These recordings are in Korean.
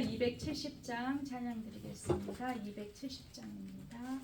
270장 찬양 드리겠습니다. 270장입니다.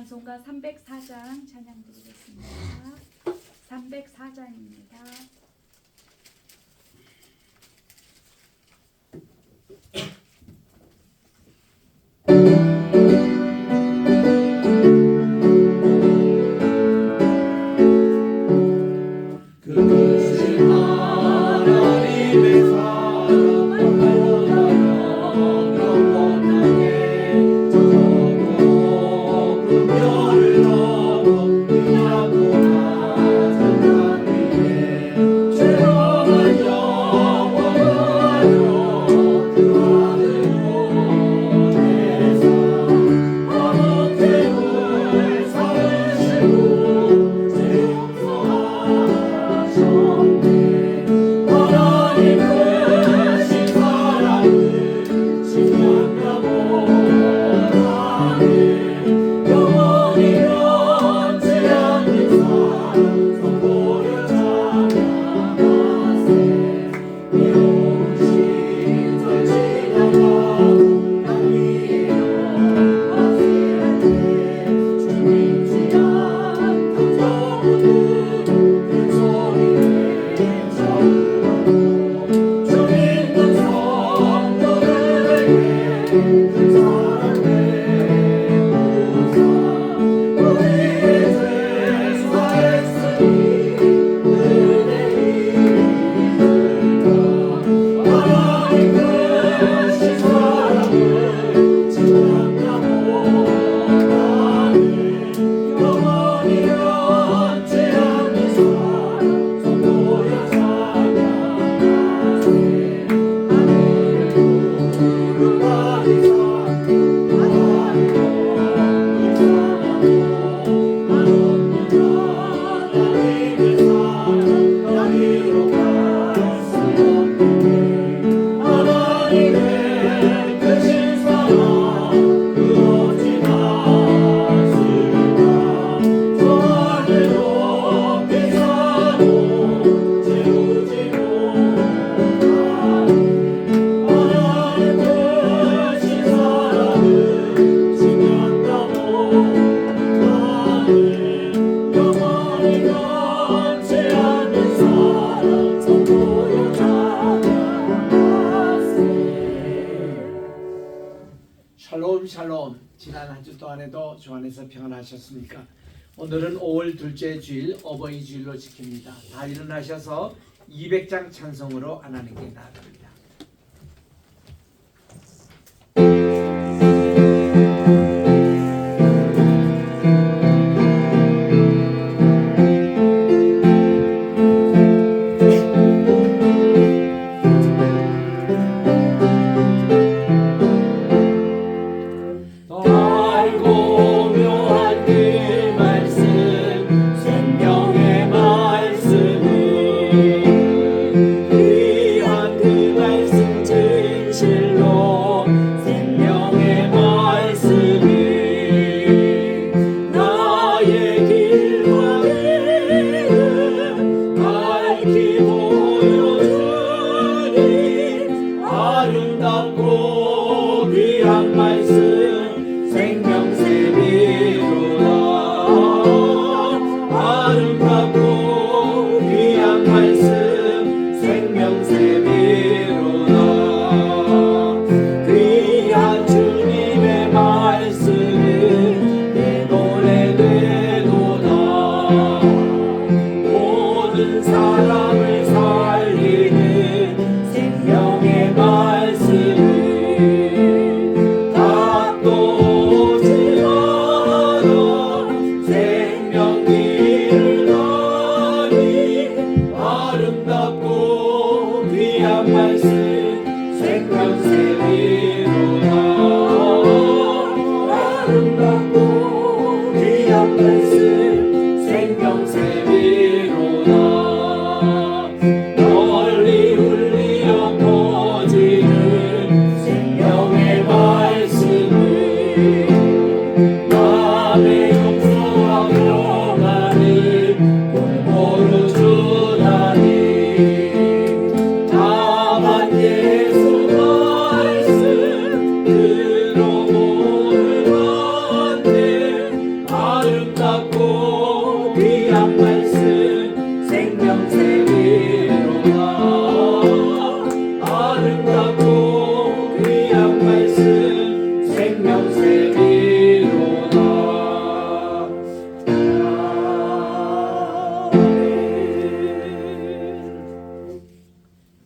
찬송가 304장 찬양 드리겠습니다. 304장입니다. 그 동안에도 주 안에서 평안하셨습니까? 오늘은 5월 둘째 주일 어버이 주일로 지킵니다. 다 일어나셔서 200장 찬송으로 하나님께 나아갑니다.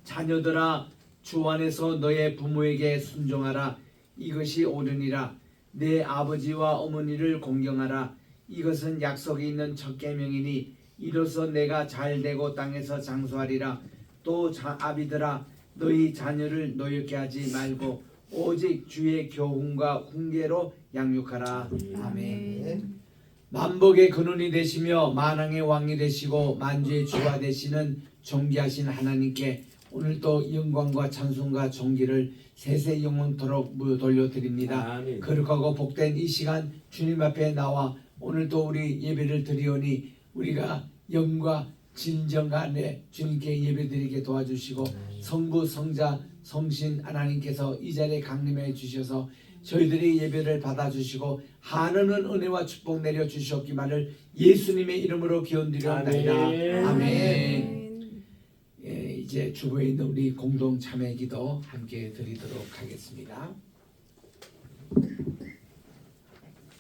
자녀들아 주 안에서 너의 부모에게 순종하라. 이것이 옳으니라. 내 아버지와 어머니를 공경하라. 이것은 약속이 있는 첫 계명이니 이로써 내가 잘되고 땅에서 장수하리라. 또 아비들아 너희 자녀를 노엽게 하지 말고 오직 주의 교훈과 훈계로 양육하라. 아멘. 만복의 근원이 되시며 만왕의 왕이 되시고 만주의 주가 되시는 존귀하신 하나님께 오늘도 영광과 찬송과 존귀를 세세 영원토록 돌려드립니다. 아멘. 거룩하고 복된 이 시간 주님 앞에 나와 오늘도 우리 예배를 드리오니 우리가 영과 진정 간에 주님께 예배드리게 도와주시고 성부 성자 성신 하나님께서 이 자리에 강림해 주셔서 저희들이 예배를 받아주시고 한없는 은혜와 축복 내려주시옵기만을 예수님의 이름으로 기원드리옵나이다. 아멘. 아멘. 예, 이제 주보에 있는 우리 공동 참회기도 함께 드리도록 하겠습니다.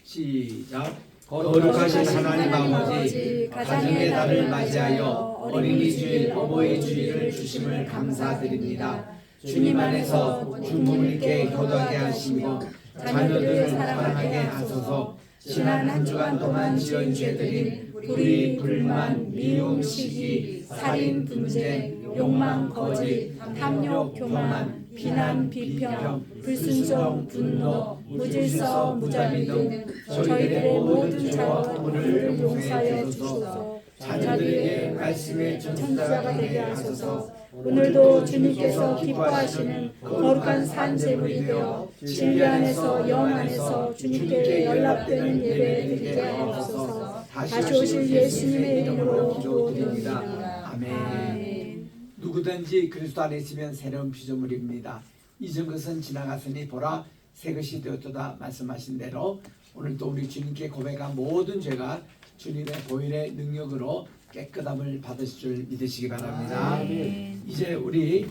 시작. 거룩하신 하나님 아버지, 가정의 달을 맞이하여 어린이 주일, 어버이 주일을 주심을 감사드립니다. 주님 안에서 주부님께 효도하게 하시고 자녀들을 사랑하게 하소서. 지난 한 주간 동안 지은 죄들인 불의, 불만, 미움, 시기, 살인, 분쟁, 욕망, 거짓, 탐욕, 교만, 비난, 비평, 불순종, 분노, 무질서, 무자비 등 저희들의 모든 죄와 허물을 용서하여 주소서. 자녀들에게 말씀의 전수자가 되게 하소서. 오늘도 주님께서 기뻐하시는 거룩한 산제물이 되어 진리 안에서 영 안에서 주님께 연락되는 예배 드리게 하옵소서. 다시 오실 예수님의 이름으로 기도드립니다. 아멘. 누구든지 그리스도 안에 있으면 새로운 피조물입니다. 이전 것은 지나갔으니 보라 새 것이 되었도다 말씀하신 대로 오늘도 우리 주님께 고백한 모든 죄가 주님의 보혈의 능력으로 깨끗함을 받으실 줄 믿으시기 바랍니다. 아멘. 이제 우리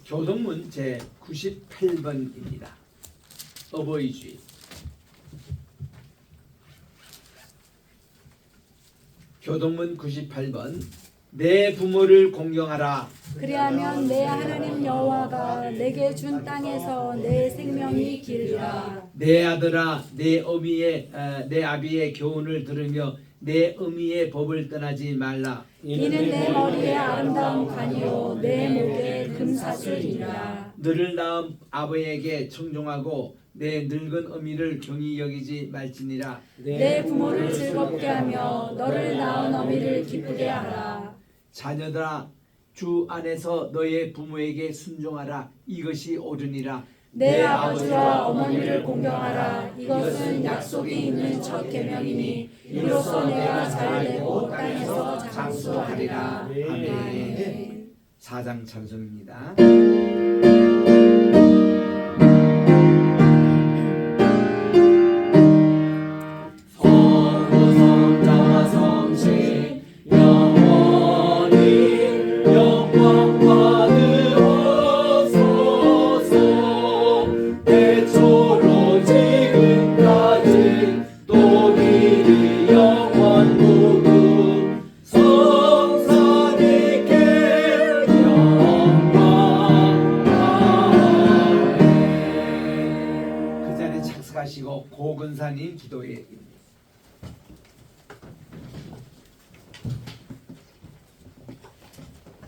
교동문 제 98번입니다. 어버이 주일. 교동문 98번. 내 부모를 공경하라. 그리하면 내 하나님 여호와가 내게 준 땅에서 내 생명이 길리라. 내 아들아 내 아비의 교훈을 들으며 내 어미의 법을 떠나지 말라. 이는 내 머리에 아름다운 관이요 내 목에 금사슬이라. 너를 낳은 아버에게 청종하고 내 늙은 어미를 경히 여기지 말지니라. 내 부모를 즐겁게 하며 너를 낳은 어미를 기쁘게 하라. 자녀들아 주 안에서 너의 부모에게 순종하라. 이것이 옳으니라. 내 아버지와 어머니를 공경하라. 이것은 약속이 있는 첫 계명이니 이로써 내가 잘되고 땅에서 장수하리라. 아멘. 4장 찬송입니다. 하시고 고근사님 기도에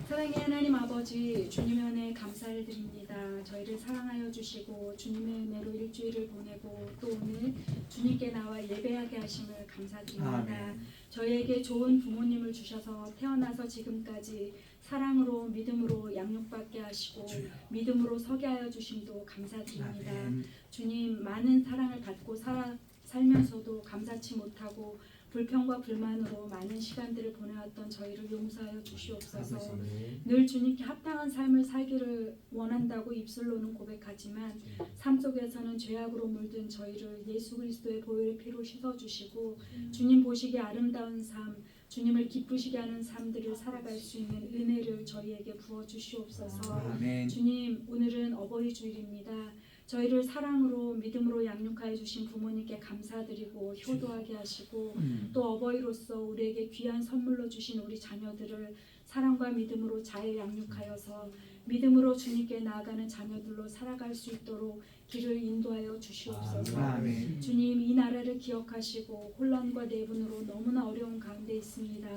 사랑의 하나님 아버지, 주님의 은혜에 감사를 드립니다. 저희를 사랑하여 주시고 주님의 은혜로 일주일을 보내고 또 오늘 주님께 나와 예배하게 하심을 감사드립니다. 아멘. 저희에게 좋은 부모님을 주셔서 태어나서 지금까지 사랑으로 믿음으로 양육받게 하시고 믿음으로 서게 하여 주심도 감사드립니다. 아멘. 주님, 많은 사랑을 받고 살면서도 감사치 못하고 불평과 불만으로 많은 시간들을 보내왔던 저희를 용서하여 주시옵소서. 늘 주님께 합당한 삶을 살기를 원한다고 입술로는 고백하지만 삶 속에서는 죄악으로 물든 저희를 예수 그리스도의 보혈의 피로 씻어주시고 주님 보시기에 아름다운 삶, 주님을 기쁘시게 하는 삶들을 살아갈 수 있는 은혜를 저희에게 부어주시옵소서. 아멘. 주님, 오늘은 어버이 주일입니다. 저희를 사랑으로 믿음으로 양육하여 주신 부모님께 감사드리고 효도하게 하시고 또 어버이로서 우리에게 귀한 선물로 주신 우리 자녀들을 사랑과 믿음으로 잘 양육하여서 믿음으로 주님께 나아가는 자녀들로 살아갈 수 있도록 길을 인도하여 주시옵소서. 아멘. 주님, 이 나라를 기억하시고 혼란과 내분으로 너무나 어려운 가운데 있습니다.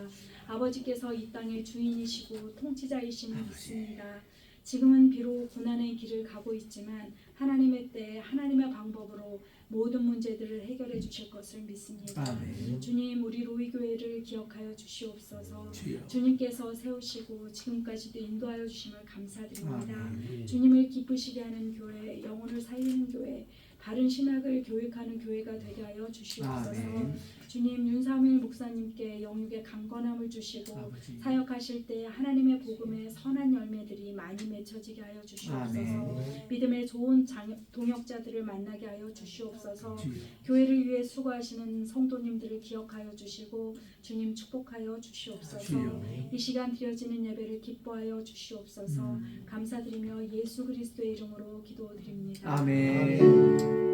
아버지께서 이 땅의 주인이시고 통치자이심을 믿습니다. 지금은 비록 고난의 길을 가고 있지만 하나님의 때에 하나님의 방법으로 모든 문제들을 해결해 주실 것을 믿습니다. 아멘. 주님, 우리 로이교회를 기억하여 주시옵소서. 주여. 주님께서 세우시고 지금까지도 인도하여 주심을 감사드립니다. 아멘. 주님을 기쁘시게 하는 교회, 영혼을 살리는 교회, 바른 신학을 교육하는 교회가 되게 하여 주시옵소서. 아멘. 주님, 윤사무엘 목사님께 영육의 강건함을 주시고 아버지. 사역하실 때 하나님의 복음의 선한 열매들이 많이 맺혀지게 하여 주시옵소서. 아멘. 믿음의 좋은 동역자들을 만나게 하여 주시옵소서. 주여. 교회를 위해 수고하시는 성도님들을 기억하여 주시고 주님 축복하여 주시옵소서. 주여. 이 시간 드려지는 예배를 기뻐하여 주시옵소서. 감사드리며 예수 그리스도의 이름으로 기도드립니다. 아멘.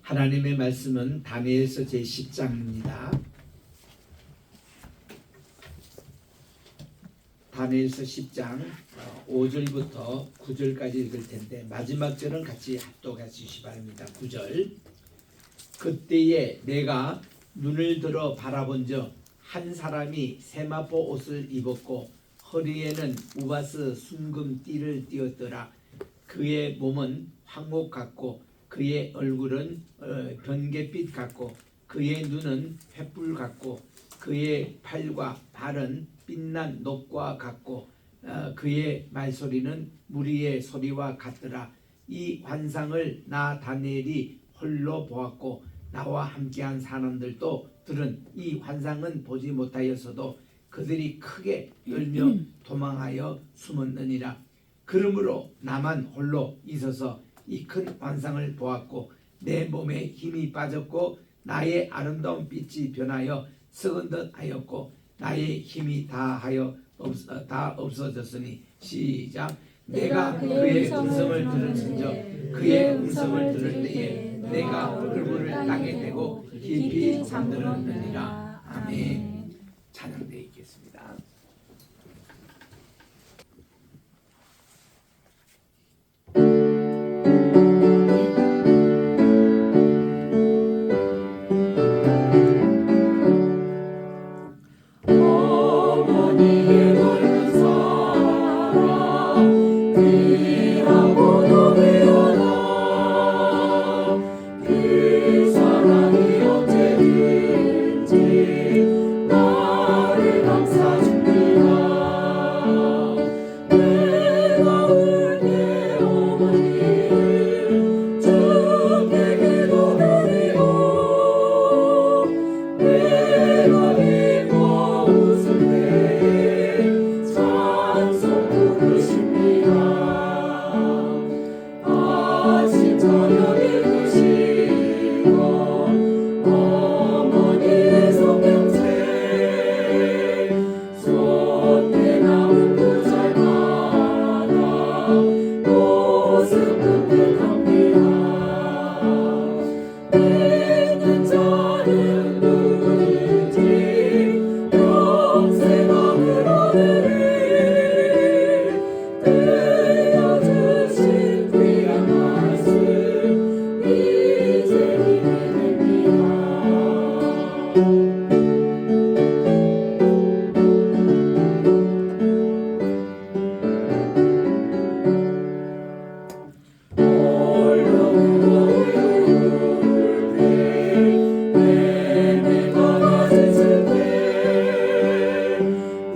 하나님의 말씀은 다니엘서 제10장입니다. 다니엘서 10장 5절부터 9절까지 읽을 텐데 마지막 절은 같이 합독하시기 바랍니다. 9절. 그때에 내가 눈을 들어 바라본즉 한 사람이 세마포 옷을 입었고 허리에는 우바스 순금 띠를 띠었더라. 그의 몸은 황옥 같고 그의 얼굴은 번갯빛 같고 그의 눈은 횃불 같고 그의 팔과 발은 빛난 녹과 같고 그의 말소리는 무리의 소리와 같더라. 이 환상을 나 다니엘이 홀로 보았고 나와 함께한 사람들도 들은 이 환상은 보지 못하였어도 그들이 크게 떨며 도망하여 숨었느니라. 그러므로 나만 홀로 있어서 이 큰 환상을 보았고 내 몸에 힘이 빠졌고 나의 아름다운 빛이 변하여 썩은 듯 하였고 나의 힘이 다 없어졌으니 시작. 내가 그의 음성을 들은즉 그의 음성을 들을 때에 내가 얼굴을 땅에 대고 깊이 잠들었느니라. 아멘. 찬양되어 있겠습니다. 어머니의 넓은 사랑 귀하고 높이로다. 그 사랑이 언제든지 나를 감싸줍니다. 내가 울 때 어머니 주께 기도드리고 내가 기뻐 웃을 때 찬송 부르십니다. 아침 저녁 읽으시고 어머니의 성경책 손에 남은 구절마다 모습 끈끈합니다. 믿는 자는 누구든지 영생함을 얻으리. 들려주신 귀한 말씀 이제 힘이 됩니다. 홀로 울을 때 내가 가지칠 때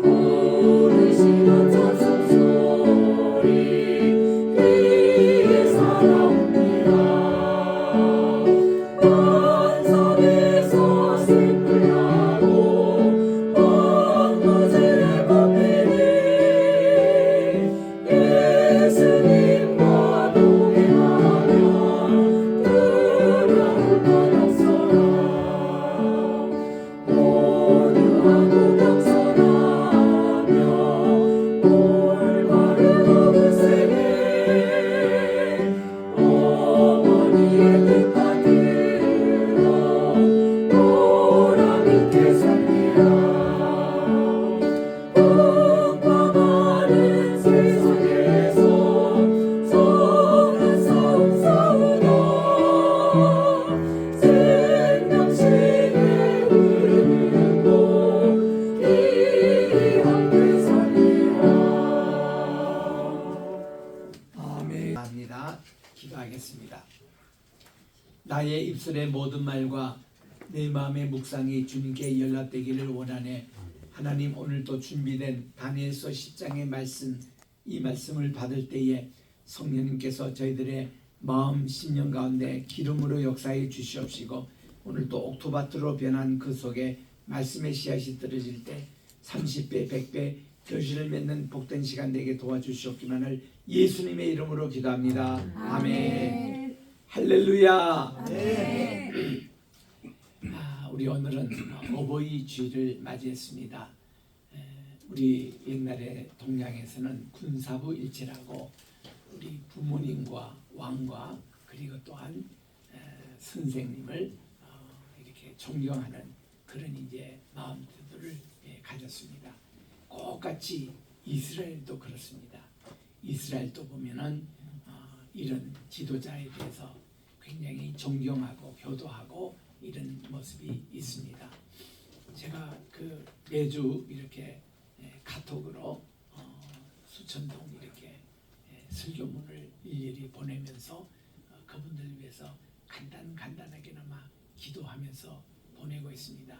부르시는 찬송 소리 귀에 살아옵니다. 반석에서 슬플 나고 헛무지를 걷히니 예수님과 동행하면 두려울 것 없어라. 온유하고 겸손하며 올바르고 굳세게 어머니의 뜻 받들어 보람 있게 삽니다. 쿵쾅하는 세상에서 성은 싸움 싸우다 생명식에 흐르는 곳 귀한 그 살리라. 아멘. 합니다. 기도하겠습니다. 나의 입술의 모든 말과 내 마음의 묵상이 주님께 연락되기를 원하네. 하나님, 오늘도 준비된 다니엘서 10장의 말씀, 이 말씀을 받을 때에 성령님께서 저희들의 마음, 심령 가운데 기름으로 역사해 주시옵시고 오늘도 옥토바트로 변한 그 속에 말씀의 씨앗이 떨어질 때 30배, 100배 결실을 맺는 복된 시간 되게 도와주시옵기만을 예수님의 이름으로 기도합니다. 아멘. 할렐루야. 우리 오늘은 어버이 주일을 맞이했습니다. 우리 옛날에 동양에서는 군사부 일체라고 우리 부모님과 왕과 그리고 또한 선생님을 이렇게 존경하는 그런 이제 마음들을 가졌습니다. 똑같이 이스라엘도 그렇습니다. 이스라엘도 보면은 이런 지도자에 대해서 굉장히 존경하고 효도하고 이런 모습이 있습니다. 제가 그 매주 이렇게 카톡으로 수천동 이렇게 설교문을 일일이 보내면서 그분들 위해서 간단하게나마 기도하면서 보내고 있습니다.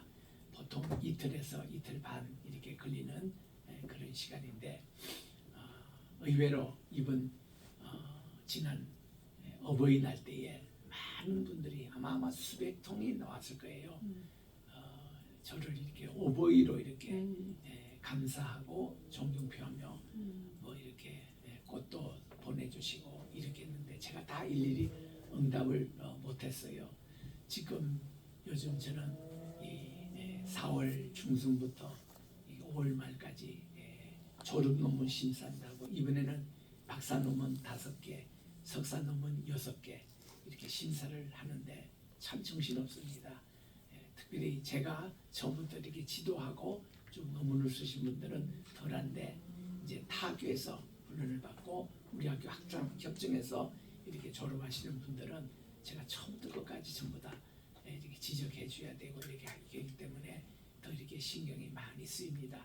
보통 이틀에서 이틀 반 이렇게 걸리는 그런 시간인데 의외로 이번 지난 어버이날 때에 많은 분들이 아마 수백 통이 나왔을 거예요. 저를 이렇게 어버이로 이렇게 감사하고 존경 표하며 뭐 이렇게 꽃도 보내주시고 이렇게 했는데 제가 다 일일이 응답을 못했어요. 지금 요즘 저는 이 4월 중순부터 5월 말까지 졸업 논문 심사한다고 이번에는 박사 논문 5개, 석사 논문 6개 이렇게 심사를 하는데 참 정신없습니다. 특별히 제가 처음부터 이렇게 지도하고 좀 논문을 쓰신 분들은 덜한데 이제 타 학교에서 훈련을 받고 우리 학교 학장 협정에서 이렇게 졸업하시는 분들은 제가 처음부터 끝까지 전부 다 이렇게 지적해 줘야 되고 이렇게 하기 때문에 더 이렇게 신경이 많이 쓰입니다.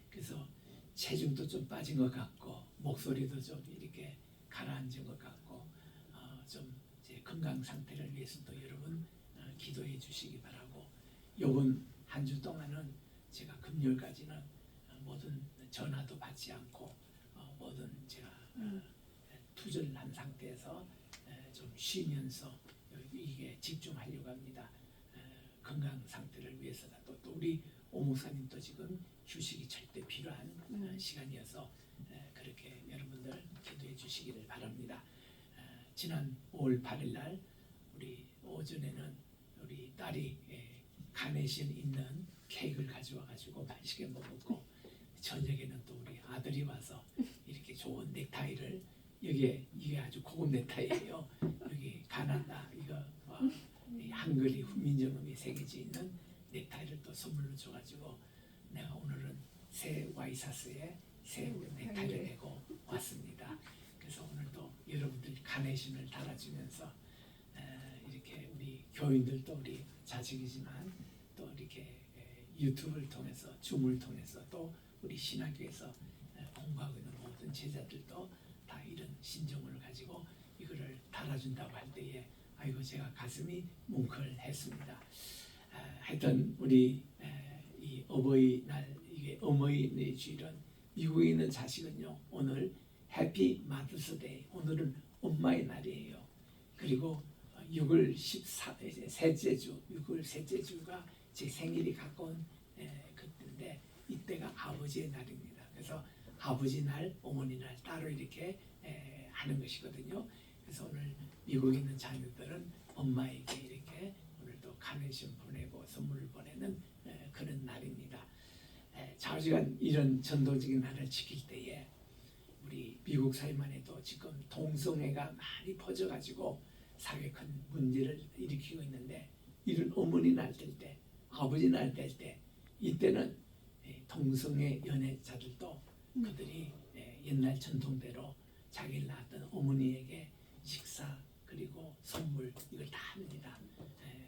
그래서 체중도 좀 빠진 것 같고 목소리도 좀 이렇게 가라앉은 것 같고 좀 제 건강 상태를 위해서도 여러분 기도해 주시기 바라고 요번 한 주 동안은 제가 금요일까지는 모든 전화도 받지 않고 모든 제가 투절한 상태에서 좀 쉬면서 이게 집중하려고 합니다. 건강 상태를 위해서라도 또 우리 오 목사님도 지금 휴식이 절대 필요한 시간이어서 그렇게 여러분들 기도해 주시기를 바랍니다. 지난 5월 8일 날 우리 오전에는 우리 딸이 카네이션 있는 케이크를 가져와 가지고 맛있게 먹었고 저녁에는 또 우리 아들이 와서 이렇게 좋은 넥타이를 이게 아주 고급 넥타이예요. 여기 가나다 이거 한글이 훈민정음이 새겨져 있는 넥타이를 또 선물로 줘가지고 내가 오늘은 새 와이사스에 새 넥타이를 메고 왔습니다. 그래서 오늘도 여러분들 카네이션을 달아주면서 이렇게 우리 교인들도 우리 자식이지만 또 이렇게 유튜브를 통해서 줌을 통해서 또 우리 신학교에서 공부하고 있는 모든 제자들도 다 이런 신정을 가지고 이거를 달아준다고 할 때에 아이고 제가 가슴이 뭉클했습니다. 하여튼 우리 이 어버이날 이게 어머니 주일은 미국에 있는 자식은요 오늘 해피 마더스데이 오늘은 엄마의 날이에요. 그리고 6월 14일 셋째 주 6월 셋째 주가 제 생일이 가까운 그때인데 이때가 아버지의 날입니다. 그래서 아버지 날, 어머니 날 따로 이렇게 하는 것이거든요. 그래서 오늘 미국에 있는 자녀들은 엄마에게 이렇게 오늘도 카네이션 보내고 선물을 보내는 그런 날입니다. 좌우지간 이런 전도적인 날을 지킬 때에 우리 미국 사회만 해도 지금 동성애가 많이 퍼져가지고 사회에 큰 문제를 일으키고 있는데 이런 어머니 날 될 때, 아버지 날 될 때 이때는 동성애 연애자들도 그들이 옛날 전통대로 자기를 낳았던 어머니에게 식사 그리고 선물 이걸 다 합니다.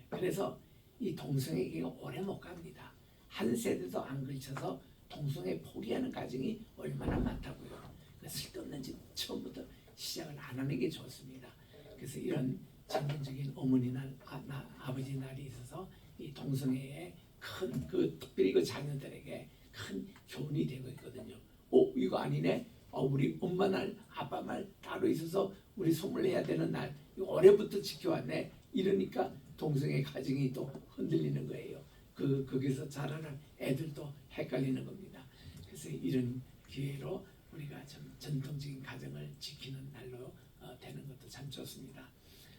그래서 이 동성애가 오래 못 갑니다. 한 세대도 안 걸쳐서 동성애 포기하는 가정이 얼마나 많다고요. 쓸데없는 짓 처음부터 시작을 안 하는 게 좋습니다. 그래서 이런 전통적인 어머니 날, 아버지 날이 있어서 이 동성애에 큰 특별히 그 자녀들에게 큰 교훈이 되고 있거든요. 이거 아니네. 우리 엄마 날, 아빠 말 따로 있어서 우리 선물해야 되는 날 이거 올해부터 지켜왔네. 이러니까 동성애 가정이 또 흔들리는 거예요. 거기서 자라는 애들도 헷갈리는 겁니다. 그래서 이런 기회로 우리가 좀 전통적인 가정을 지키는 날로 되는 것도 참 좋습니다.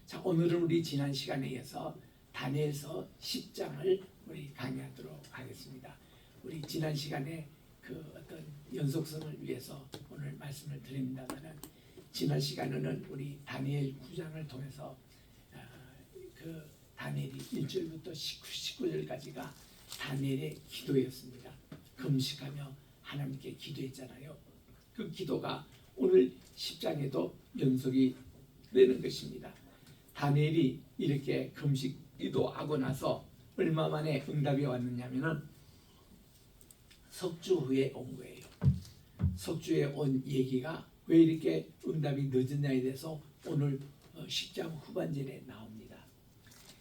자, 오늘은 우리 지난 시간에 이어서 다니엘서 10장을 우리 강의하도록 하겠습니다. 우리 지난 시간에 그 어떤 연속성을 위해서 오늘 말씀을 드립니다만은 지난 시간에는 우리 다니엘 9장을 통해서 그 다니엘이 1절부터 19절까지가 다니엘의 기도였습니다. 금식하며 하나님께 기도했잖아요. 그 기도가 오늘 10장에도 연속이 되는 것입니다. 다니엘이 이렇게 금식 기도하고 나서 얼마 만에 응답이 왔느냐면은 석주 후에 온 거예요. 석주에 온 얘기가 왜 이렇게 응답이 늦었냐에 대해서 오늘 10장 후반절에 나옵니다.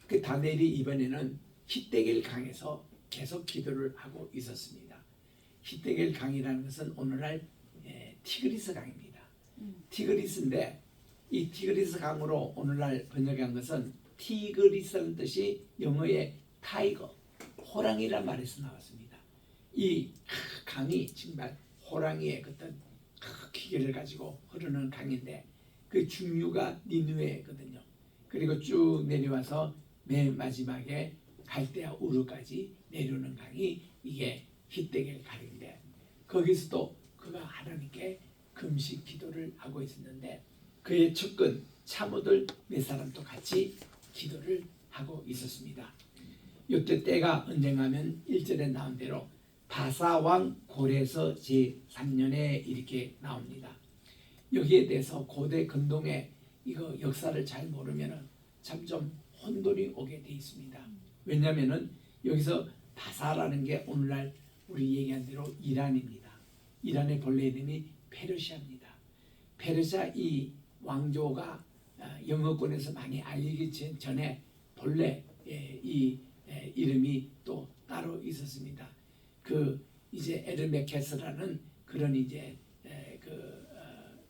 그 다니엘이 이번에는 히데겔 강에서 계속 기도를 하고 있었습니다. 히데겔 강이라는 것은 오늘날 티그리스 강입니다. 티그리스인데 이 티그리스 강으로 오늘날 번역한 것은 티그리스라는 뜻이 영어의 타이거, 호랑이란 말에서 나왔습니다. 이 강이 정말 호랑이의 어떤 기계를 가지고 흐르는 강인데 그 중류가 니누에거든요. 그리고 쭉 내려와서 맨 마지막에 갈대아 우르까지 내려오는 강이 이게 히데겔 강인데 거기서도 그가 하나님께 금식 기도를 하고 있었는데 그의 측근 참모들 몇 사람도 같이 기도를 하고 있었습니다. 이때 때가 언젠가면 1절에 나온 대로 바사왕 고레서 제3년에 이렇게 나옵니다. 여기에 대해서 고대 근동의 이거 역사를 잘 모르면은 참 좀 혼돈이 오게 돼 있습니다. 왜냐하면은 여기서 바사라는 게 오늘날 우리 얘기한 대로 이란입니다. 이란의 본래 이름이 페르시아입니다. 페르시아 이 왕조가 영어권에서 많이 알리기 전에 본래 이 이름이 또 따로 있었습니다. 그 이제 에르메케스라는 그런 이제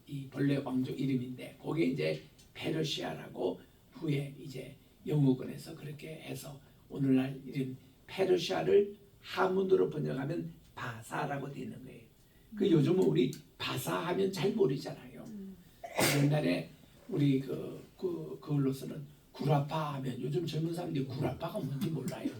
이 본래 왕조 이름인데 그게 이제 페르시아라고 후에 이제 영어권에서 그렇게 해서 오늘날 이름 페르시아를 한문으로 번역하면 바사라고 되는 거예요. 그 요즘은 우리 바사하면 잘 모르잖아요. 옛날에 우리 그걸로서는 구라파 하면 요즘 젊은 사람들이 구라파가 뭔지 몰라요.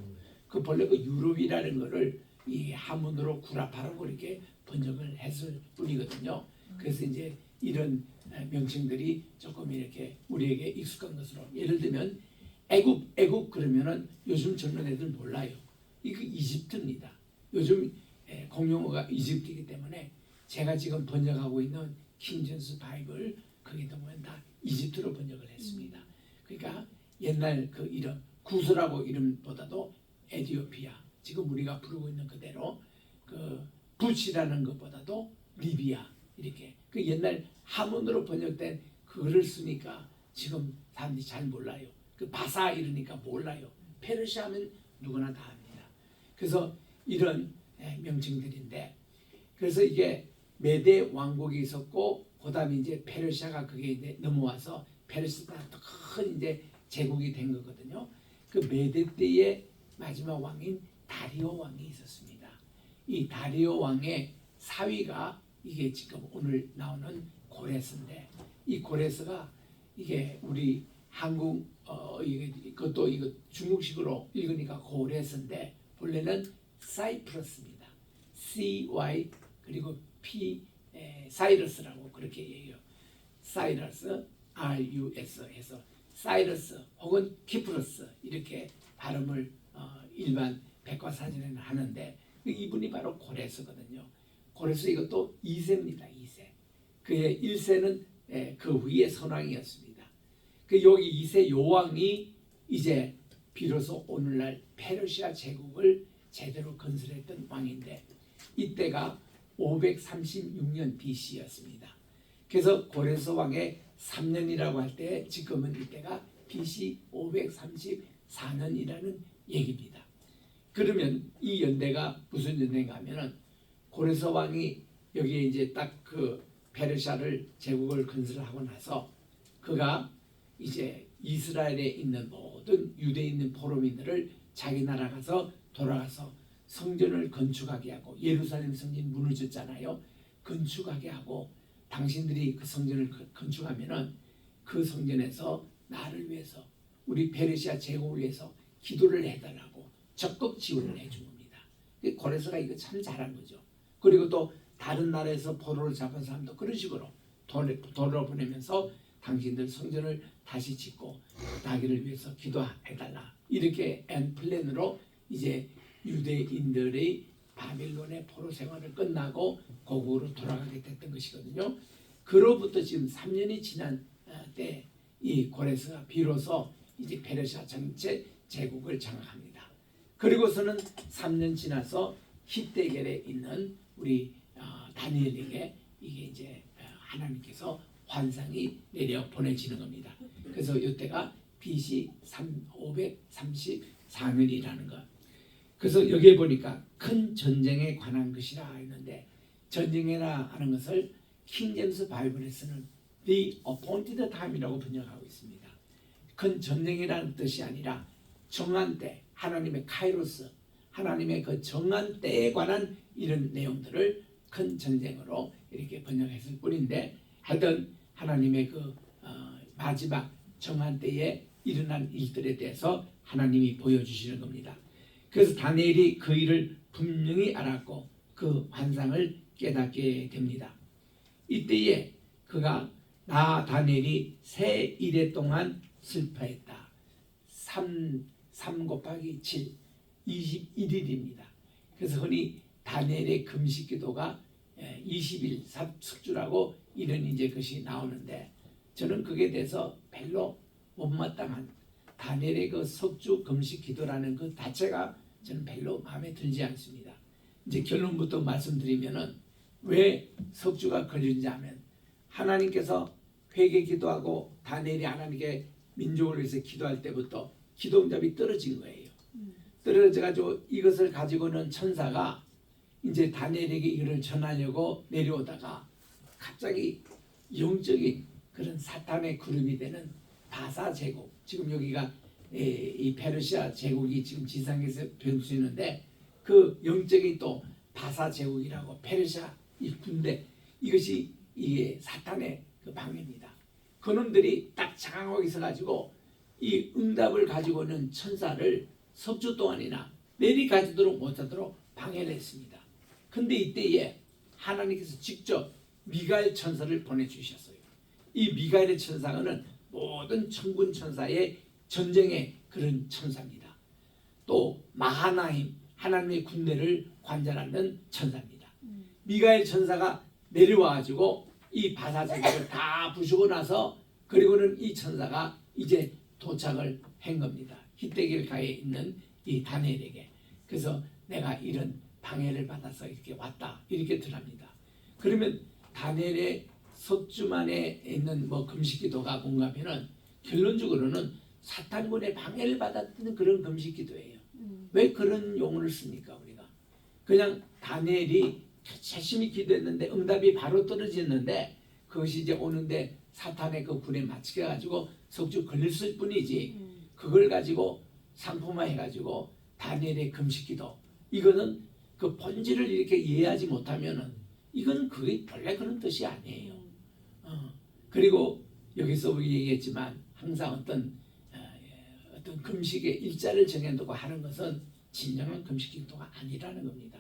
그 본래 그 유럽이라는 거를 이 한문으로 구라파라고 이렇게 번역을 했을 뿐이거든요. 그래서 이제 이런 명칭들이 조금 이렇게 우리에게 익숙한 것으로 예를 들면 애굽 그러면은 요즘 젊은 애들 몰라요. 이거 이집트입니다. 요즘 공용어가 이집트이기 때문에 제가 지금 번역하고 있는 킹제임스 바이블 거기도 보면 다 이집트로 번역을 했습니다. 그러니까 옛날 그 이름 구스라고 이름보다도 에티오피아 지금 우리가 부르고 있는 그대로 그 부치라는 것보다도 리비아 이렇게 그 옛날 한문으로 번역된 그거를 쓰니까 지금 사람들이 잘 몰라요. 그 바사 이러니까 몰라요. 페르시아 하면 누구나 다 압니다. 그래서 이런 명칭들인데 그래서 이게 메대 왕국이 있었고 그다음에 이제 페르시아가 그게 이제 넘어와서 페르시아가 또 큰 이제 제국이 된 거거든요. 그 메대 때의 마지막 왕인 다리오 왕이 있었습니다. 이 다리오 왕의 사위가 이게 지금 오늘 나오는 고레스인데 이 고레스가 이게 우리 한국 이것도 이거 중국식으로 읽으니까 고레스인데 본래는 사이프러스입니다. CY 그리고 P 사이러스라고 그렇게 얘기해요. 사이러스 RUS 해서 사이러스 혹은 키프러스 이렇게 발음을 일반 백과사전에는 하는데 이분이 바로 고레스거든요. 고레스 이것도 2세입니다. 2세. 그의 1세는 그 위에 선왕이었습니다. 그 여기 2세 요왕이 이제 비로소 오늘날 페르시아 제국을 제대로 건설했던 왕인데 이때가 536년 BC였습니다. 그래서 고레스 왕의 3년이라고 할 때 지금은 이때가 BC 534년이라는 얘기입니다. 그러면 이 연대가 무슨 연대인가 하면은 고레스 왕이 여기에 이제 딱 그 페르시아를 제국을 건설하고 나서 그가 이제 이스라엘에 있는 모든 유대에 있는 포로민들을 자기 나라 가서 돌아가서 성전을 건축하게 하고 예루살렘 성전 무너졌잖아요. 건축하게 하고 당신들이 그 성전을 건축하면은 그 성전에서 나를 위해서 우리 페르시아 제국을 위해서 기도를 해달라고 적극 지원을 해준 겁니다. 고레스가 이거 참 잘한 거죠. 그리고 또 다른 나라에서 포로를 잡은 사람도 그런 식으로 돌아보내면서 당신들 성전을 다시 짓고 자기를 위해서 기도해달라 이렇게 엔 플랜으로 이제 유대인들의 바빌론의 포로 생활을 끝나고 고국으로 돌아가게 됐던 것이거든요. 그로부터 지금 3년이 지난 때 이 고레스가 비로소 이제 페르시아 전체 제국을 장악합니다. 그리고서는 3년 지나서 히데겔에 있는 우리 다니엘에게 이게 이제 하나님께서 환상이 내려 보내지는 겁니다. 그래서 이때가 BC 534년이라는 것. 그래서 여기에 보니까 큰 전쟁에 관한 것이라 했는데 전쟁이라 하는 것을 킹제임스 바이블에서는 The Appointed Time이라고 번역하고 있습니다. 큰 전쟁이라는 뜻이 아니라 정한 때 하나님의 카이로스 하나님의 그 정한 때에 관한 이런 내용들을 큰 전쟁으로 이렇게 번역했을 뿐인데, 하여튼 하나님의 그 마지막 정한 때에 일어난 일들에 대해서 하나님이 보여주시는 겁니다. 그래서 다니엘이 그 일을 분명히 알았고 그 환상을 깨닫게 됩니다. 이때에 그가 나 다니엘이 새 일해 동안 슬퍼했다. 3 곱하기 7, 21일입니다. 그래서 흔히 다니엘의 금식 기도가 20일 석주라고 이런 이제 것이 나오는데, 저는 그게 대해서 별로 못마땅한 다니엘의 그 석주 금식 기도라는 그 자체가 저는 별로 마음에 들지 않습니다. 이제 결론부터 말씀드리면은 왜 석주가 걸리는지 하면, 하나님께서 회개 기도하고 다니엘이 하나님께 민족을 위해서 기도할 때부터 기도 응답이 떨어진 거예요. 떨어져가지고 이것을 가지고는 천사가 이제 다니엘에게 이걸 전하려고 내려오다가 갑자기 영적인 그런 사탄의 그룹이 되는 바사 제국, 지금 여기가 이 페르시아 제국이 지금 지상에서 변수있는데, 그 영적인 또 바사 제국이라고 페르시아 이 군대, 이것이 이게 사탄의 그 방해입니다. 그놈들이 딱 장악하고 있어가지고 이 응답을 가지고는 천사를 석주 동안이나 내리가지도록 못하도록 방해를 했습니다. 근데 이때에 하나님께서 직접 미가엘 천사를 보내주셨어요. 이 미가엘의 천사는 모든 천군 천사의 전쟁의 그런 천사입니다. 또 마하나임, 하나님의 군대를 관장하는 천사입니다. 미가엘 천사가 내려와가지고 이 바사제국을 다 부수고 나서, 그리고는 이 천사가 이제 도착을 한 겁니다. 히데길가에 있는 이 다니엘에게. 그래서 내가 이런 방해를 받아서 이렇게 왔다, 이렇게 드랍니다. 그러면 다니엘의 석주만에 있는 뭐 금식기도가 뭔가 하면은 결론적으로는 사탄군의 방해를 받았던 그런 금식기도예요. 왜 그런 용어를 씁니까? 우리가 그냥 다니엘이 열심히 기도했는데 응답이 바로 떨어졌는데, 그것이 이제 오는데 사탄의 그 굴에 맞추게 가지고 석주 걸렸을 뿐이지, 그걸 가지고 상품화해가지고 다니엘의 금식기도, 이거는 그 본질을 이렇게 이해하지 못하면은 이건 그게 본래 그런 뜻이 아니에요. 그리고 여기서 우리 얘기했지만 항상 어떤 금식의 일자를 정해놓고 하는 것은 진정한 금식기도가 아니라는 겁니다.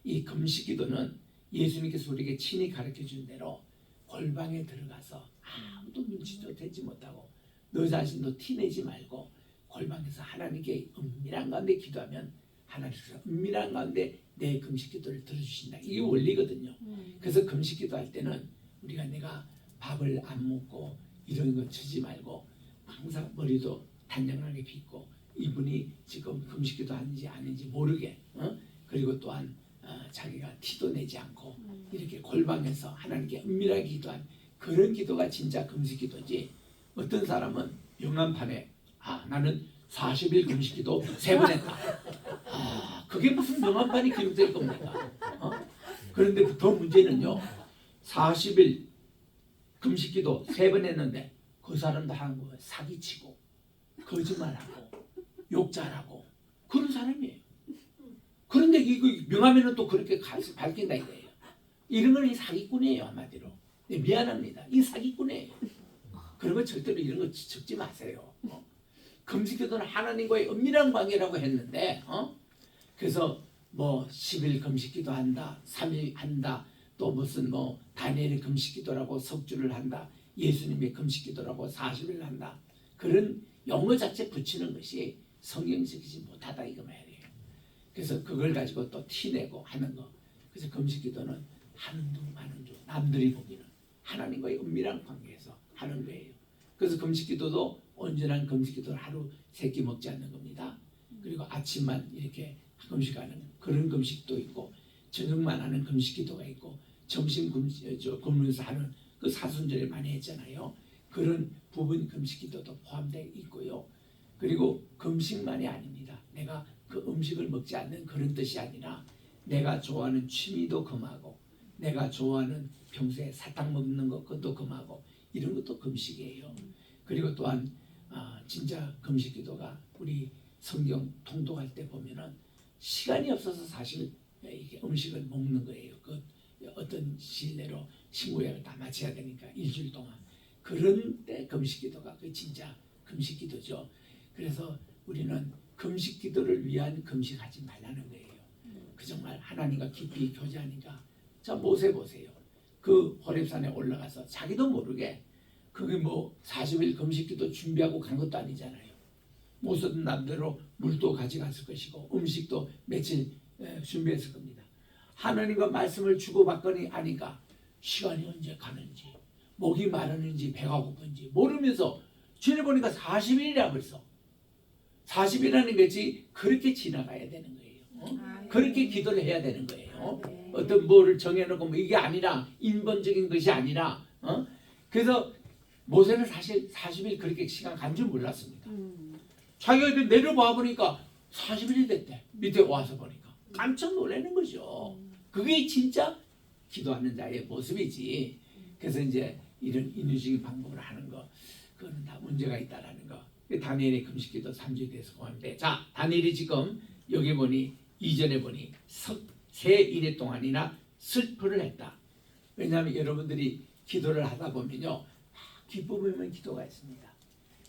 이 금식기도는 예수님께서 우리에게 친히 가르쳐준 대로 골방에 들어가서 아무도 눈치도 대지 못하고 너 자신도 티내지 말고 골방에서 하나님께 은밀한 가운데 기도하면 하나님께서 은밀한 가운데 내 금식기도를 들어주신다. 이게 원리거든요. 그래서 금식기도할 때는 우리가 내가 밥을 안 먹고 이런 거 치지 말고 항상 머리도 단정하게 빗고, 이분이 지금 금식기도 하는지 아닌지 모르게, 그리고 또한 자기가 티도 내지 않고 이렇게 골방에서 하나님께 은밀하게 기도한 그런 기도가 진짜 금식기도지. 어떤 사람은 영안판에 나는 40일 금식기도 3번 했다. 그게 무슨 영안판이 기록될 겁니까? 그런데 더 문제는요, 40일 금식기도 3번 했는데 그 사람도 하는 거예요. 사기치고 거짓말하고 욕잘하고 그런 사람이에요. 그런데 이거 명함에는 또 그렇게 밝힌다 이거예요. 이런 건 사기꾼이에요, 한마디로. 미안합니다. 이 사기꾼이에요. 그런 거 절대로 이런 거 적지 마세요. 금식기도는 하나님과의 은밀한 관계라고 했는데, 그래서 뭐 10일 금식기도 한다, 3일 한다, 또 무슨 뭐 다니엘의 금식기도라고 석주를 한다, 예수님의 금식기도라고 40일 한다, 그런 용어 자체 붙이는 것이 성경적이지 못하다 이거 말이에요. 그래서 그걸 가지고 또 티내고 하는 거. 그래서 금식기도는 하는 둥 마는 둥, 남들이 보기는 하나님과의 은밀한 관계에서 하는 거예요. 그래서 금식기도도 온전한 금식기도를 하루 3끼 먹지 않는 겁니다. 그리고 아침만 이렇게 금식하는 그런 금식도 있고, 저녁만 하는 금식기도가 있고, 점심 굶으면서 하는 그 사순절에 많이 했잖아요. 그런 부분 금식기도도 포함되어 있고요. 그리고 금식만이 아닙니다. 내가 그 음식을 먹지 않는 그런 뜻이 아니라 내가 좋아하는 취미도 금하고, 내가 좋아하는 평소에 사탕 먹는 것 그것도 금하고, 이런 것도 금식이에요. 그리고 또한 진짜 금식기도가 우리 성경 통독할 때 보면은 시간이 없어서 사실 이게 음식을 먹는 거예요. 그 어떤 시일내로 신구약을 다 마쳐야 되니까 일주일 동안. 그런 때 금식기도가 그 진짜 금식기도죠. 그래서 우리는 금식기도를 위한 금식하지 말라는 거예요. 그 정말 하나님과 깊이 교제하니까. 자, 모세 보세요. 그 호렙산에 올라가서 자기도 모르게 그게 뭐 40일 금식기도 준비하고 간 것도 아니잖아요. 모세는 남대로 물도 가져갔을 것이고 음식도 며칠 준비했을 겁니다. 하나님과 말씀을 주고받거니 아니까 시간이 언제 가는지, 목이 마르는지, 배가 고픈지 모르면서 주님 보니까 40일이라 벌써. 40일이라는 것이 그렇게 지나가야 되는 거예요. 그렇게 기도를 해야 되는 거예요. 어떤 뭐를 정해놓고 뭐 이게 아니라 인본적인 것이 아니라 그래서 모세는 사실 40일 그렇게 시간 간 줄 몰랐습니다. 자기가 이제 내려봐 보니까 40일이 됐대. 밑에 와서 보니까 깜짝 놀라는 거죠. 그게 진짜 기도하는 자의 모습이지. 그래서 이제 이런 인유적인 방법을 하는 거 그거는 다 문제가 있다라는 거. 다니엘의 금식기도 3주에 대해서 공부하는데, 자, 다니엘이 지금 여기 보니 이전에 보니 세 일의 동안이나 슬프를 했다. 왜냐하면 여러분들이 기도를 하다 보면요, 기쁨이면 기도가 있습니다.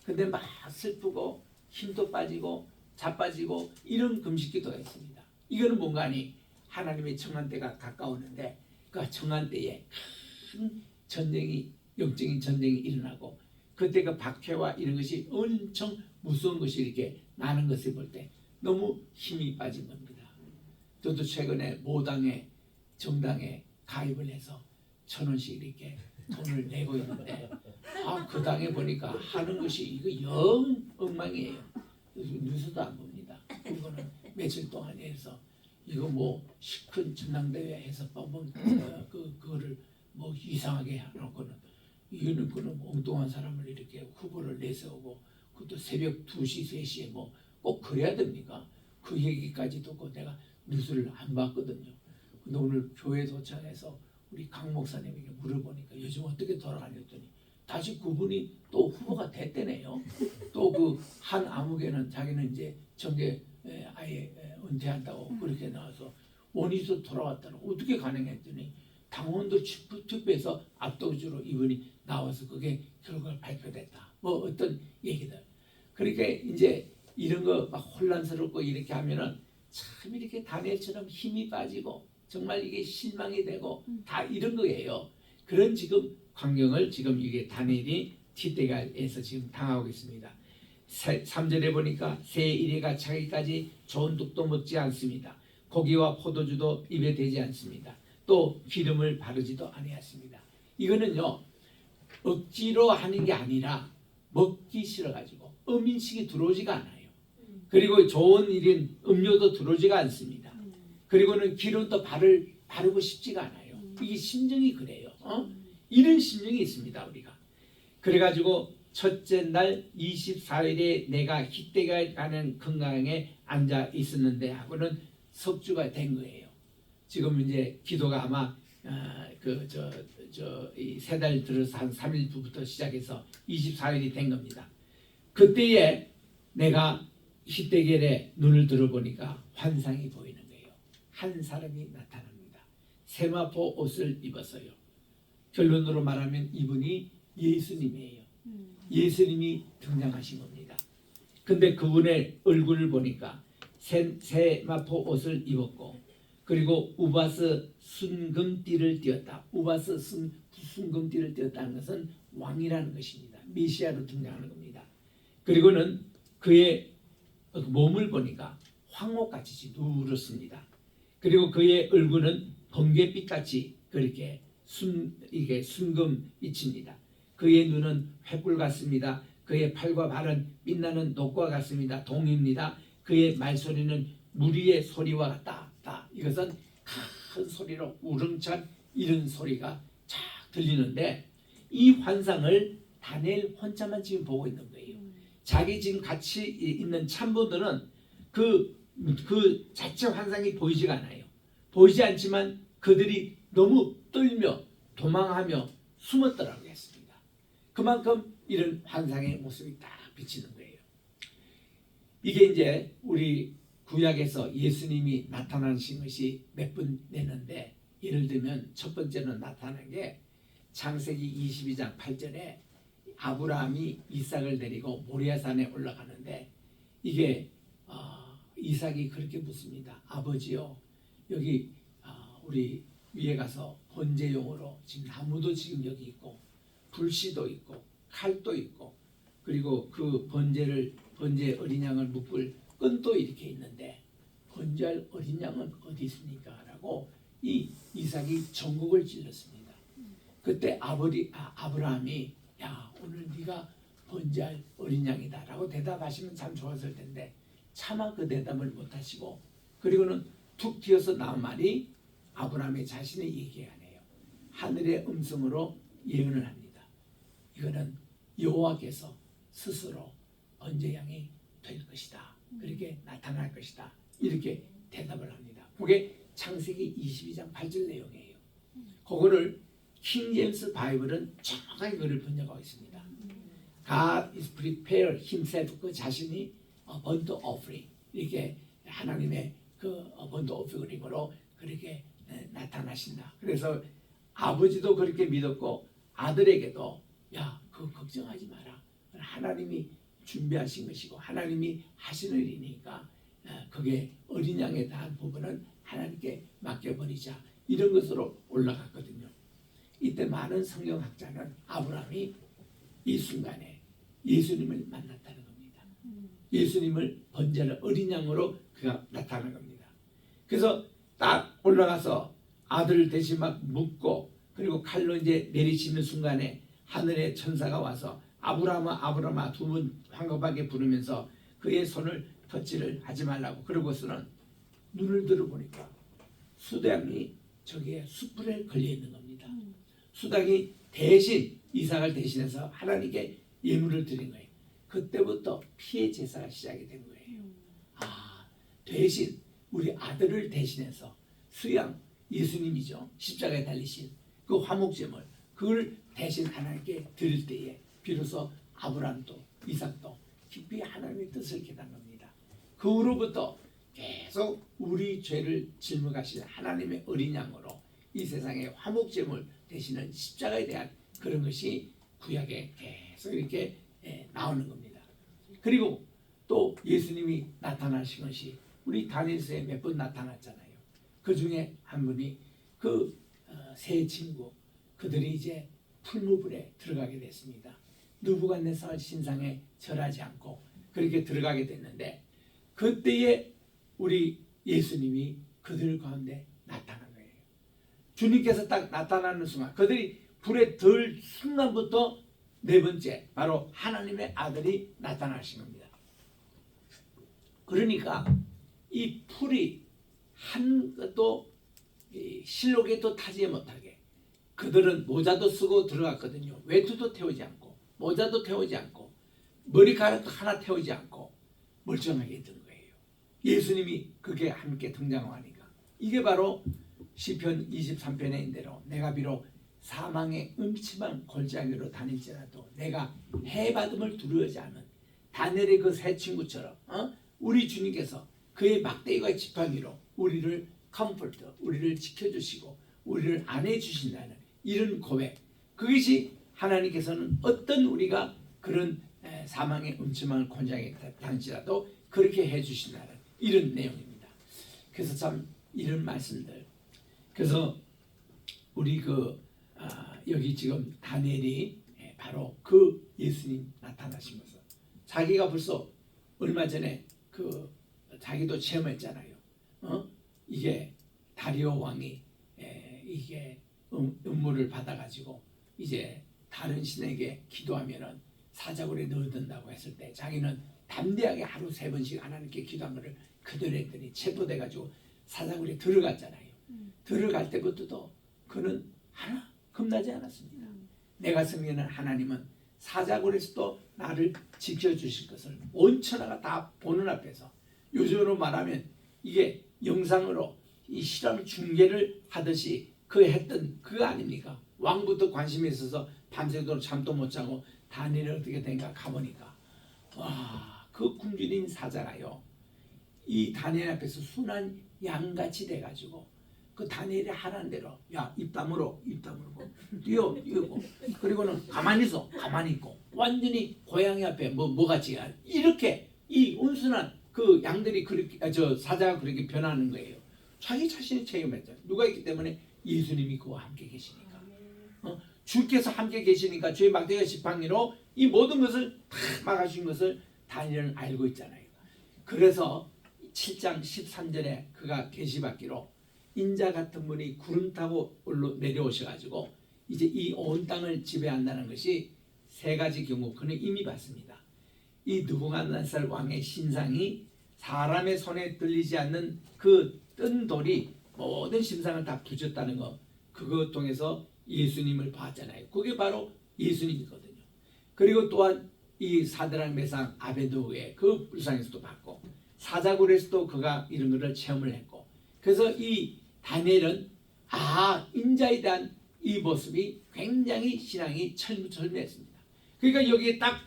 근데 막 슬프고 힘도 빠지고 자빠지고 이런 금식기도가 있습니다. 이거는 뭔가 하니 하나님의 청한 때가 가까우는데 그 청한 때에 큰 전쟁이, 영적인 전쟁이 일어나고 그때 그 박해와 이런 것이 엄청 무서운 것이 이렇게 나는 것을 볼 때 너무 힘이 빠진 겁니다. 저도 최근에 모당에 정당에 가입을 해서 1,000원씩 이렇게 돈을 내고 있는데 그 당에 보니까 하는 것이 이거 영 엉망이에요. 뉴스도 안 봅니다. 그거는 며칠 동안 해서 이거 뭐 시큰 전당대회 해서 뽑은 그거를 뭐 이상하게 해놓고는 이거는 그는 엉뚱한 사람을 이렇게 후보를 내세우고 그것도 새벽 2시 3시에 뭐 꼭 그래야 됩니까? 그 얘기까지 듣고 내가 뉴스를 안 봤거든요. 근데 오늘 교회 도착해서 우리 강 목사님에게 물어보니까 요즘 어떻게 돌아가냐 했더니 다시 그분이 또 후보가 됐대네요. 또 그 한 암흑에는 자기는 이제 정계 아예 은퇴한다고 그렇게 나와서 원위에서 돌아왔다는 어떻게 가능했더니 당원도 투표해서 압도적으로 이분이 나와서 그게 결과가 발표됐다. 뭐 어떤 얘기들. 그러니까 이제 이런 거 막 혼란스럽고 이렇게 하면은 참 이렇게 다니엘처럼 힘이 빠지고 정말 이게 실망이 되고 다 이런 거예요. 그런 지금 광경을 지금 이게 다니엘이 티데갈에서 지금 당하고 있습니다. 3절에 보니까 새 이래가 차기까지 좋은 떡도 먹지 않습니다. 고기와 포도주도 입에 대지 않습니다. 또 기름을 바르지도 아니하십니다. 이거는요 억지로 하는 게 아니라 먹기 싫어가지고 음인식이 들어오지가 않아요. 그리고 좋은 일인 음료도 들어오지가 않습니다. 그리고는 기름도 바르고 싶지가 않아요. 이게 심정이 그래요. 이런 심정이 있습니다 우리가. 그래가지고 첫째 날 24일에 내가 히데갈 가는 금강에 앉아 있었는데 하고는 석주가 된 거예요. 지금 이제 기도가 아마 이 세 달 들어서 한 3일부터 시작해서 24일이 된 겁니다. 그때에 내가 히데겔의 눈을 들어보니까 환상이 보이는 거예요. 한 사람이 나타납니다. 세마포 옷을 입었어요. 결론으로 말하면 이분이 예수님이에요. 예수님이 등장하신 겁니다. 근데 그분의 얼굴을 보니까 세마포 옷을 입었고 그리고 우바스 순금띠를 띠었다. 우바스 순금띠를 띠었다는 것은 왕이라는 것입니다. 메시아로 등장하는 겁니다. 그리고는 그의 몸을 보니까 황옥같이 누렇습니다. 그리고 그의 얼굴은 번개빛같이 그렇게 이게 순금빛입니다. 그의 눈은 횃불 같습니다. 그의 팔과 발은 빛나는 녹과 같습니다. 동입니다. 그의 말소리는 무리의 소리와 같다. 이것은 큰 소리로 우렁찬 이런 소리가 쫙 들리는데 이 환상을 다니엘 혼자만 지금 보고 있는 거예요. 자기 지금 같이 있는 참모들은 그 자체 환상이 보이지가 않아요. 보이지 않지만 그들이 너무 떨며 도망하며 숨었더라고 했습니다. 그만큼 이런 환상의 모습이 딱 비치는 거예요. 이게 이제 우리 구약에서 예수님이 나타나신 것이 몇 번 되는데, 예를 들면 첫 번째로 나타난 게 창세기 22장 8절에 아브라함이 이삭을 데리고 모리아산에 올라가는데, 이게 이삭이 그렇게 묻습니다. 아버지요, 여기 우리 위에 가서 번제용으로 지금 나무도 지금 여기 있고 불씨도 있고 칼도 있고, 그리고 그 번제 어린 양을 묶을 끈도 이렇게 있는데 번제할 어린 양은 어디 있습니까? 라고 이 이삭이 전곡을 찔렀습니다. 그때 아브라함이 야, 오늘 네가 번제할 어린 양이다 라고 대답하시면 참 좋았을 텐데 차마 그 대답을 못하시고, 그리고는 툭 튀어서 나온 말이 아브라함이 자신의 얘기 아니에요. 하늘의 음성으로 예언을 합니다. 이거는 여호와께서 스스로 번제양이 될 것이다, 그렇게 나타날 것이다, 이렇게 대답을 합니다. 그게 창세기 22장 8절 내용이에요. 그거를 킹 제임스 바이블은 정확하게 그를 번역하고 있습니다. God is prepared himself, 그 자신이 burnt offering, 이렇게 하나님의 그 burnt offering으로 그렇게 나타나신다. 그래서 아버지도 그렇게 믿었고 아들에게도 야, 그거 걱정하지 마라, 하나님이 준비하신 것이고 하나님이 하시는 일이니까 그게 어린 양에 대한 부분은 하나님께 맡겨버리자, 이런 것으로 올라갔거든요. 이때 많은 성경학자는 아브라함이 이 순간에 예수님을 만났다는 겁니다. 예수님을 번제할 어린 양으로 그가 나타난 겁니다. 그래서 딱 올라가서 아들을 대신 막 묶고, 그리고 칼로 이제 내리치는 순간에 하늘의 천사가 와서 아브라함아 아브라함아 두 번 황급하게 부르면서 그의 손을 터치를 하지 말라고, 그러고서는 눈을 들어보니까 수닭이 저기에 숯불에 걸려 있는 겁니다. 수닭이 대신 이삭을 대신해서 하나님께 예물을 드린 거예요. 그때부터 피의 제사가 시작이 된 거예요. 대신 우리 아들을 대신해서 수양, 예수님이죠, 십자가에 달리신 그 화목제물, 그걸 대신 하나님께 드릴 때에 비로소 아브라함도 이삭도 깊이 하나님의 뜻을 깨닫는 겁니다. 그 후로부터 계속 우리 죄를 짊어가실 하나님의 어린 양으로 이 세상의 화목제물 되시는 십자가에 대한 그런 것이 구약에 계속 이렇게 나오는 겁니다. 그리고 또 예수님이 나타나신 것이 우리 다니엘서에 몇 번 나타났잖아요. 그 중에 한 분이 그 세 친구, 그들이 이제 풀무불에 들어가게 됐습니다. 느부갓네살 신상에 절하지 않고 그렇게 들어가게 됐는데, 그때에 우리 예수님이 그들 가운데 나타난 거예요. 주님께서 딱 나타나는 순간, 그들이 불에 들 순간부터 네 번째 바로 하나님의 아들이 나타나신 겁니다. 그러니까 이 풀이 한 것도 실록에도 타지 못하게 그들은 모자도 쓰고 들어갔거든요. 외투도 태우지 않고 모자도 태우지 않고 머리카락도 하나 태우지 않고 멀쩡하게 있던 거예요. 예수님이 그게 함께 등장하니까, 이게 바로 시편 23편의 대로 내가 비록 사망의 음침한 골짜기로 다닐지라도 내가 해받음을 두려워하지 않은 다니엘의 그 세 친구처럼 우리 주님께서 그의 막대기와 지팡이로 우리를 컴포트, 우리를 지켜주시고 우리를 안해 주신다는 이런 고백, 그것이 하나님께서는 어떤 우리가 그런 사망의 음침한 골짜기에 다닐지라도 그렇게 해주신다는 이런 내용입니다. 그래서 참 이런 말씀들, 그래서 우리 여기 지금 다니엘이 바로 그 예수님 나타나신 것을 자기가 벌써 얼마 전에 자기도 체험했잖아요. 이게 다리오 왕이 이게 음모를 받아가지고 이제 다른 신에게 기도하면은 사자굴에 넣어둔다고 했을 때 자기는 담대하게 하루 3번씩 하나님께 기도한 것을 그대로 했더니 체포돼가지고 사자굴에 들어갔잖아요. 들어갈 때부터도 그는 하나 겁나지 않았습니다. 내가 섬기는 하나님은 사자굴에서도 나를 지켜주실 것을 온 천하가 다 보는 앞에서, 요즘으로 말하면 이게 영상으로 이 실험 중계를 하듯이 그 했던 그거 아닙니까? 왕부터 관심이 있어서 밤새도록 잠도 못 자고 다니엘이 어떻게 된가 가보니까 와, 그 굶주린 사자가요 이 다니엘 앞에서 순한 양같이 돼가지고 그 다니엘이 하라는 대로 야 입 다물어 뛰어 뛰고 그리고는 가만히 있어 가만히 있고 완전히 고양이 앞에 뭐같이 이렇게 이 온순한 그 양들이 그렇게 사자가 그렇게 변하는 거예요. 자기 자신이 체험했죠. 누가 있기 때문에 예수님이 그와 함께 계시니까. 주께서 함께 계시니까 주의 막대기가 지팡이로 이 모든 것을 다 막아주신 것을 다니엘은 알고 있잖아요. 그래서 7장 13절에 그가 계시받기로 인자 같은 분이 구름 타고 내려오셔가지고 이제 이 온 땅을 지배한다는 것이 세 가지 경우 그는 이미 봤습니다. 이 느부갓네살 왕의 신상이 사람의 손에 들리지 않는 그 뜬 돌이 모든 신상을 다 부셨다는 거, 그것 통해서 예수님을 봤잖아요. 그게 바로 예수님이거든요. 그리고 또한 이 사드락 메삭 아베드고의 그 불상에서도 봤고 사자굴에서도 그가 이런 것을 체험을 했고, 그래서 이 다니엘은 인자에 대한 이 모습이 굉장히 신앙이 철무철무했습니다. 그러니까 여기에 딱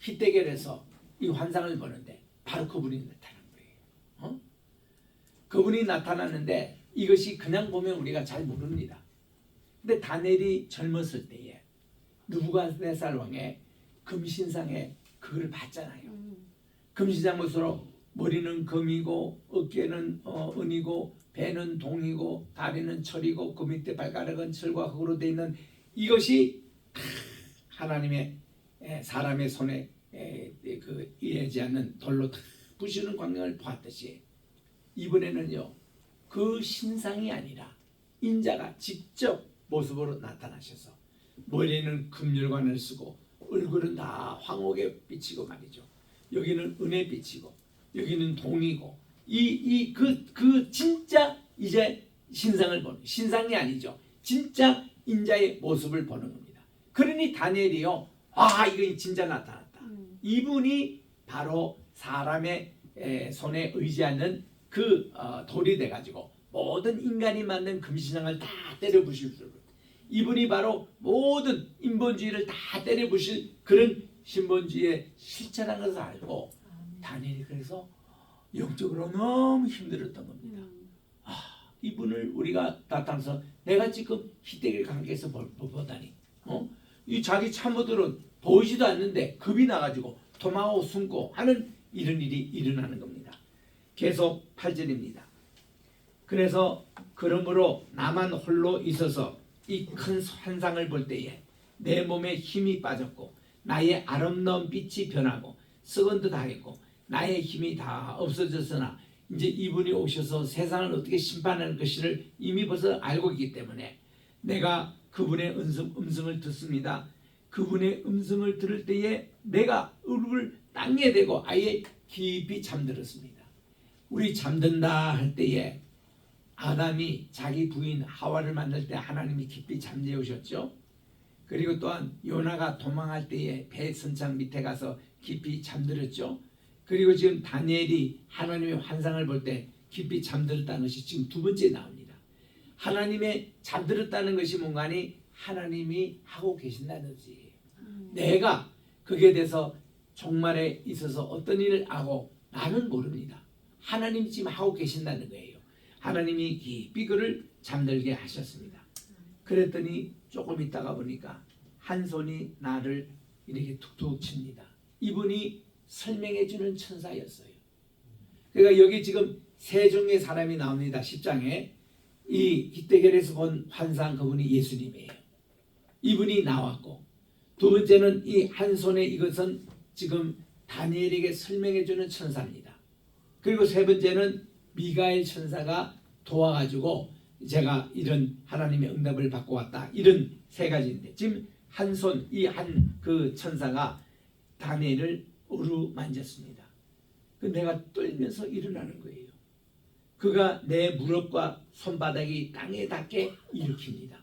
휘대결에서 이 환상을 보는데 바로 그분이 나타난 거예요. 그분이 나타났는데 이것이 그냥 보면 우리가 잘 모릅니다. 근데 다니엘이 젊었을 때에 느부갓네살 왕의 금신상에 그걸 봤잖아요. 금신상 모습으로 머리는 금이고 어깨는 은이고 배는 동이고 다리는 철이고 그 밑에 발가락은 철과 흙으로 되어 있는 이것이 하나님의 사람의 손에 일하지 않는 돌로 부시는 광경을 보았듯이 이번에는요 그 신상이 아니라 인자가 직접 모습으로 나타나셔서 머리에는 금열관을 쓰고 얼굴은 다 황옥에 비치고 말이죠. 여기는 은에 비치고 여기는 동이고 그 진짜 이제 신상을 보는, 신상이 아니죠. 진짜 인자의 모습을 보는 겁니다. 그러니 다니엘이요, 이거 진짜 나타났다. 이분이 바로 사람의 손에 의지하는 그 돌이 돼가지고 모든 인간이 만든 금신상을 다 때려 부실 줄, 이분이 바로 모든 인본주의를 다 때려 부실 그런 신본주의의 실체라는 것을 알고 다니엘이 그래서 영적으로 너무 힘들었던 겁니다. 이분을 우리가 나타나서 내가 지금 희대길 관계에서 보다니 이 자기 참모들은 보이지도 않는데 겁이 나가지고 도망하고 숨고 하는 이런 일이 일어나는 겁니다. 계속 8절입니다. 그래서 그러므로 나만 홀로 있어서 이 큰 환상을 볼 때에 내 몸에 힘이 빠졌고 나의 아름다운 빛이 변하고 썩은 듯 하겠고 나의 힘이 다 없어졌으나 이제 이분이 오셔서 세상을 어떻게 심판하는 것을 이미 벌써 알고 있기 때문에 내가 그분의 음성을 듣습니다. 그분의 음성을 들을 때에 내가 얼굴을 땅에 대고 아예 깊이 잠들었습니다. 우리 잠든다 할 때에 아담이 자기 부인 하와를 만들 때 하나님이 깊이 잠재우셨죠. 그리고 또한 요나가 도망할 때에 배 선창 밑에 가서 깊이 잠들었죠. 그리고 지금 다니엘이 하나님의 환상을 볼 때 깊이 잠들었다는 것이 지금 두 번째 나옵니다. 하나님의 잠들었다는 것이 뭔가니 하나님이 하고 계신다는 거지. 내가 거기에 대해서 종말에 있어서 어떤 일을 하고 나는 모릅니다. 하나님이 지금 하고 계신다는 거예요. 하나님이 깊이 그를 잠들게 하셨습니다. 그랬더니 조금 있다가 보니까 한 손이 나를 이렇게 툭툭 칩니다. 이분이 설명해 주는 천사였어요. 그러니까 여기 지금 세 종의 사람이 나옵니다. 10장에 이 히데겔에서 본 환상 그분이 예수님이에요. 이분이 나왔고 두 번째는 이 한 손에 이것은 지금 다니엘에게 설명해 주는 천사입니다. 그리고 세 번째는 미가엘 천사가 도와가지고 제가 이런 하나님의 응답을 받고 왔다. 이런 세 가지인데 지금 한 손 이 한 그 천사가 다니엘을 어루만졌습니다. 내가 떨면서 일어나는 거예요. 그가 내 무릎과 손바닥이 땅에 닿게 일으킵니다.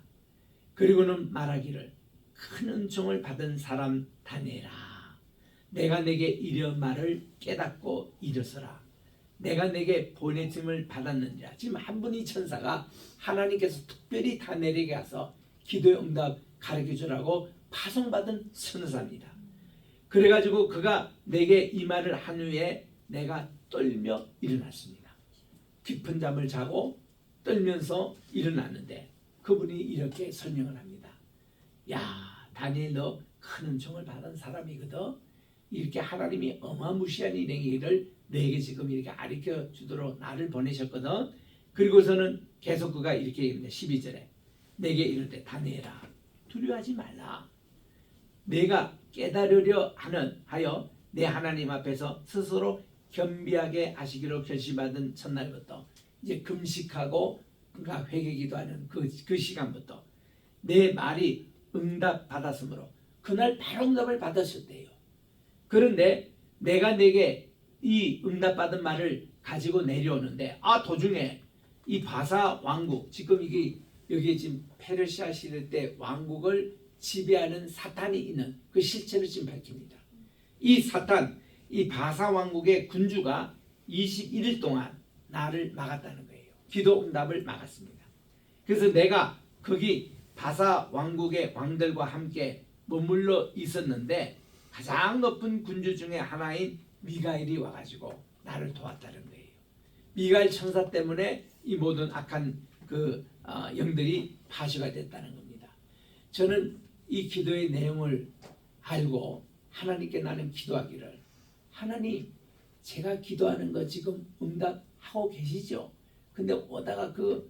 그리고는 말하기를 큰 은총을 받은 사람 다니엘아, 내가 내게 이런 말을 깨닫고 일어서라. 내가 내게 보내짐을 받았느니라. 지금 한 분이 천사가 하나님께서 특별히 다니엘에게 가서 기도의 응답 가르쳐주라고 파송받은 천사입니다. 그래가지고 그가 내게 이 말을 한 후에 내가 떨며 일어났습니다. 깊은 잠을 자고 떨면서 일어났는데 그분이 이렇게 설명을 합니다. 야, 다니엘 너 큰 은총을 받은 사람이거든. 이렇게 하나님이 어마무시한 일행이를 내게 지금 이렇게 가르쳐 주도록 나를 보내셨거든. 그리고서는 계속 그가 이렇게 얘기합니다. 12절에 내게 이럴 때 다니엘아 두려워하지 말라. 내가 깨달으려 하여 내 하나님 앞에서 스스로 겸비하게 하시기로 결심받은 첫날부터 이제 금식하고 그가 회개기도하는 그 시간부터 내 말이 응답 받았으므로 그날 바로 응답을 받았을 때요. 그런데 내가 내게 이 응답받은 말을 가지고 내려오는데 도중에 이 바사 왕국 지금 이게 여기 지금 페르시아 시대 때 왕국을 지배하는 사탄이 있는 그 실체를 지금 밝힙니다. 이 사탄, 이 바사 왕국의 군주가 21일 동안 나를 막았다는 거예요. 기도 응답을 막았습니다. 그래서 내가 거기 바사 왕국의 왕들과 함께 머물러 있었는데 가장 높은 군주 중에 하나인 미가엘이 와가지고 나를 도왔다는 거예요. 미가엘 천사 때문에 이 모든 악한 영들이 파괴가 됐다는 겁니다. 저는 이 기도의 내용을 알고 하나님께 나는 기도하기를 하나님 제가 기도하는 거 지금 응답하고 계시죠? 근데 오다가 그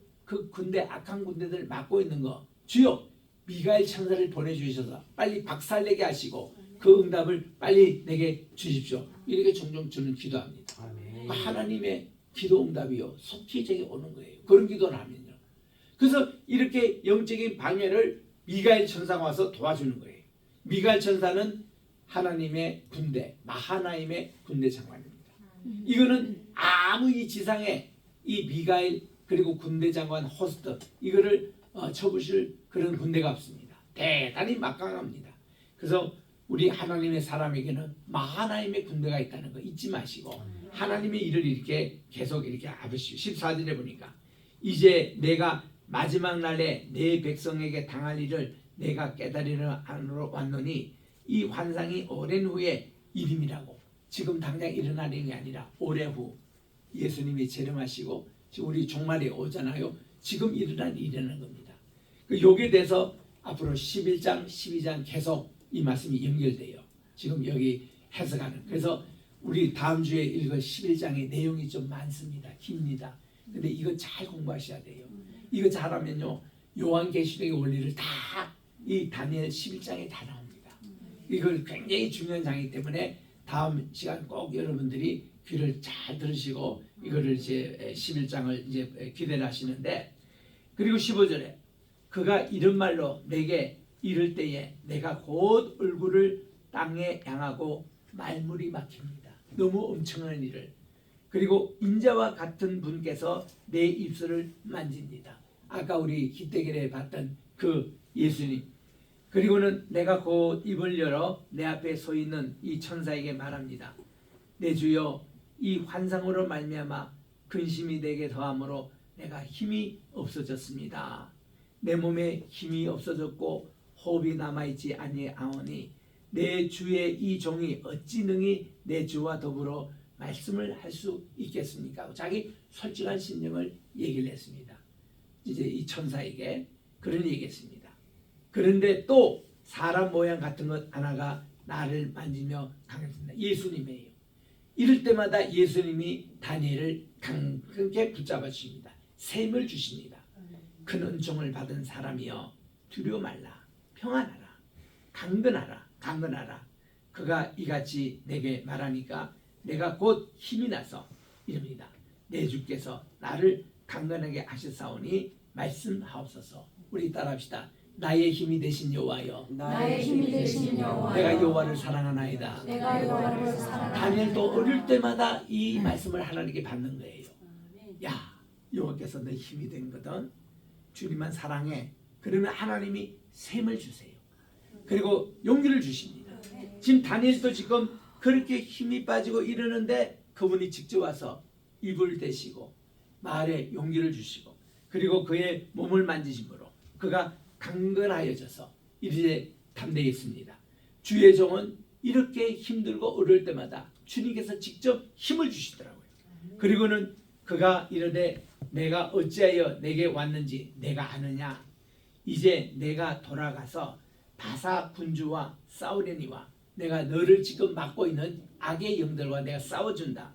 군대 악한 군대들 막고 있는 거 주여 미가엘 천사를 보내주셔서 빨리 박살내게 하시고 그 응답을 빨리 내게 주십시오. 이렇게 종종 저는 기도합니다. 아멘. 하나님의 기도 응답이요 속히 제게 오는 거예요. 그런 기도를 하면요. 그래서 이렇게 영적인 방해를 미가엘 천사가 와서 도와주는 거예요. 미가엘 천사는 하나님의 군대 마하나임의 군대 장관입니다. 이거는 아무 이 지상에 이 미가엘 그리고 군대 장관 호스트 이거를 쳐부실 그런 군대가 없습니다. 대단히 막강합니다. 그래서 우리 하나님의 사람에게는 마하나임의 군대가 있다는 거 잊지 마시고 하나님의 일을 이렇게 계속 이렇게 아버지 14절에 보니까 이제 내가 마지막 날에 내 백성에게 당할 일을 내가 깨달으러 안으로 왔노니 이 환상이 오랜 후에 일임이라고. 지금 당장 일어나는 게 아니라 오래 후 예수님이 재림하시고 지금 우리 종말이 오잖아요. 지금 일어난 일이라는 겁니다. 여기에 대해서 앞으로 11장 12장 계속 이 말씀이 연결돼요. 지금 여기 해석하는. 그래서 우리 다음 주에 읽을 11장의 내용이 좀 많습니다. 깁니다. 근데 이거 잘 공부하셔야 돼요. 이거 잘하면요 요한계시록의 원리를 다 이 다니엘 11장에 다 나옵니다. 이걸 굉장히 중요한 장이기 때문에 다음 시간 꼭 여러분들이 귀를 잘 들으시고 이거를 이제 11장을 이제 기대를 하시는데 그리고 15절에 그가 이런 말로 내게 이를 때에 내가 곧 얼굴을 땅에 향하고 말문이 막힙니다. 너무 엄청난 일을. 그리고 인자와 같은 분께서 내 입술을 만집니다. 아까 우리 기대결에 봤던 그 예수님. 그리고는 내가 곧 입을 열어 내 앞에 서 있는 이 천사에게 말합니다. 내 주여 이 환상으로 말미암아 근심이 내게 더함으로 내가 힘이 없어졌습니다. 내 몸에 힘이 없어졌고 호흡이 남아있지 아니하오니 내 주의 이 종이 어찌 능히 내 주와 더불어 말씀을 할 수 있겠습니까? 자기 솔직한 심정을 얘기를 했습니다. 이제 이 천사에게 그런 얘기했습니다. 그런데 또 사람 모양 같은 것 하나가 나를 만지며 강했습니다. 예수님이에요. 이럴 때마다 예수님이 다니엘을 강하게 붙잡아 주십니다. 셈을 주십니다. 큰 은총을 받은 사람이여 두려워 말라. 평안하라. 강건하라. 그가 이같이 내게 말하니까 내가 곧 힘이 나서 이럽니다. 내 주께서 나를 강건하게 하셨사오니 말씀하옵소서. 우리 따라합시다. 나의 힘이 되신 여호와여. 나의 힘이 되신 여호와. 내가 여호와를 사랑하나이다. 내가 여호와를 사랑하나이다. 다니엘도 어릴 때마다 이 말씀을 하나님께 받는 거예요. 야, 여호와께서 내 힘이 된 거든. 주님만 사랑해. 그러면 하나님이 셈을 주세요. 그리고 용기를 주십니다. 지금 다니엘도 지금 그렇게 힘이 빠지고 이러는데 그분이 직접 와서 입을 대시고 말에 용기를 주시고 그리고 그의 몸을 만지심으로 그가 강건하여져서 이제 담대히 있습니다. 주의 종은 이렇게 힘들고 어려울 때마다 주님께서 직접 힘을 주시더라고요. 그리고는 그가 이르되 내가 어찌하여 내게 왔는지 내가 아느냐. 이제 내가 돌아가서 바사 군주와 싸우려니와 내가 너를 지금 맡고 있는 악의 영들과 내가 싸워준다.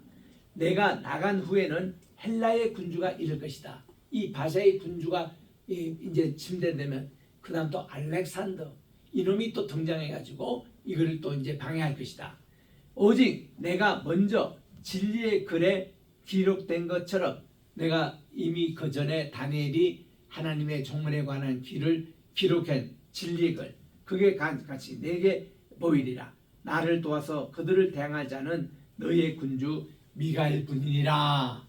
내가 나간 후에는 헬라의 군주가 이를 것이다. 이 바사의 군주가 이제 침대되면 그 다음 또 알렉산더 이놈이 또 등장해가지고 이거를 또 이제 방해할 것이다. 오직 내가 먼저 진리의 글에 기록된 것처럼 내가 이미 그 전에 다니엘이 하나님의 종문에 관한 길을 기록한 진리의 글 그게 같이 내게 보이리라. 나를 도와서 그들을 대항할 자는 너희의 군주 미가엘 군이니라.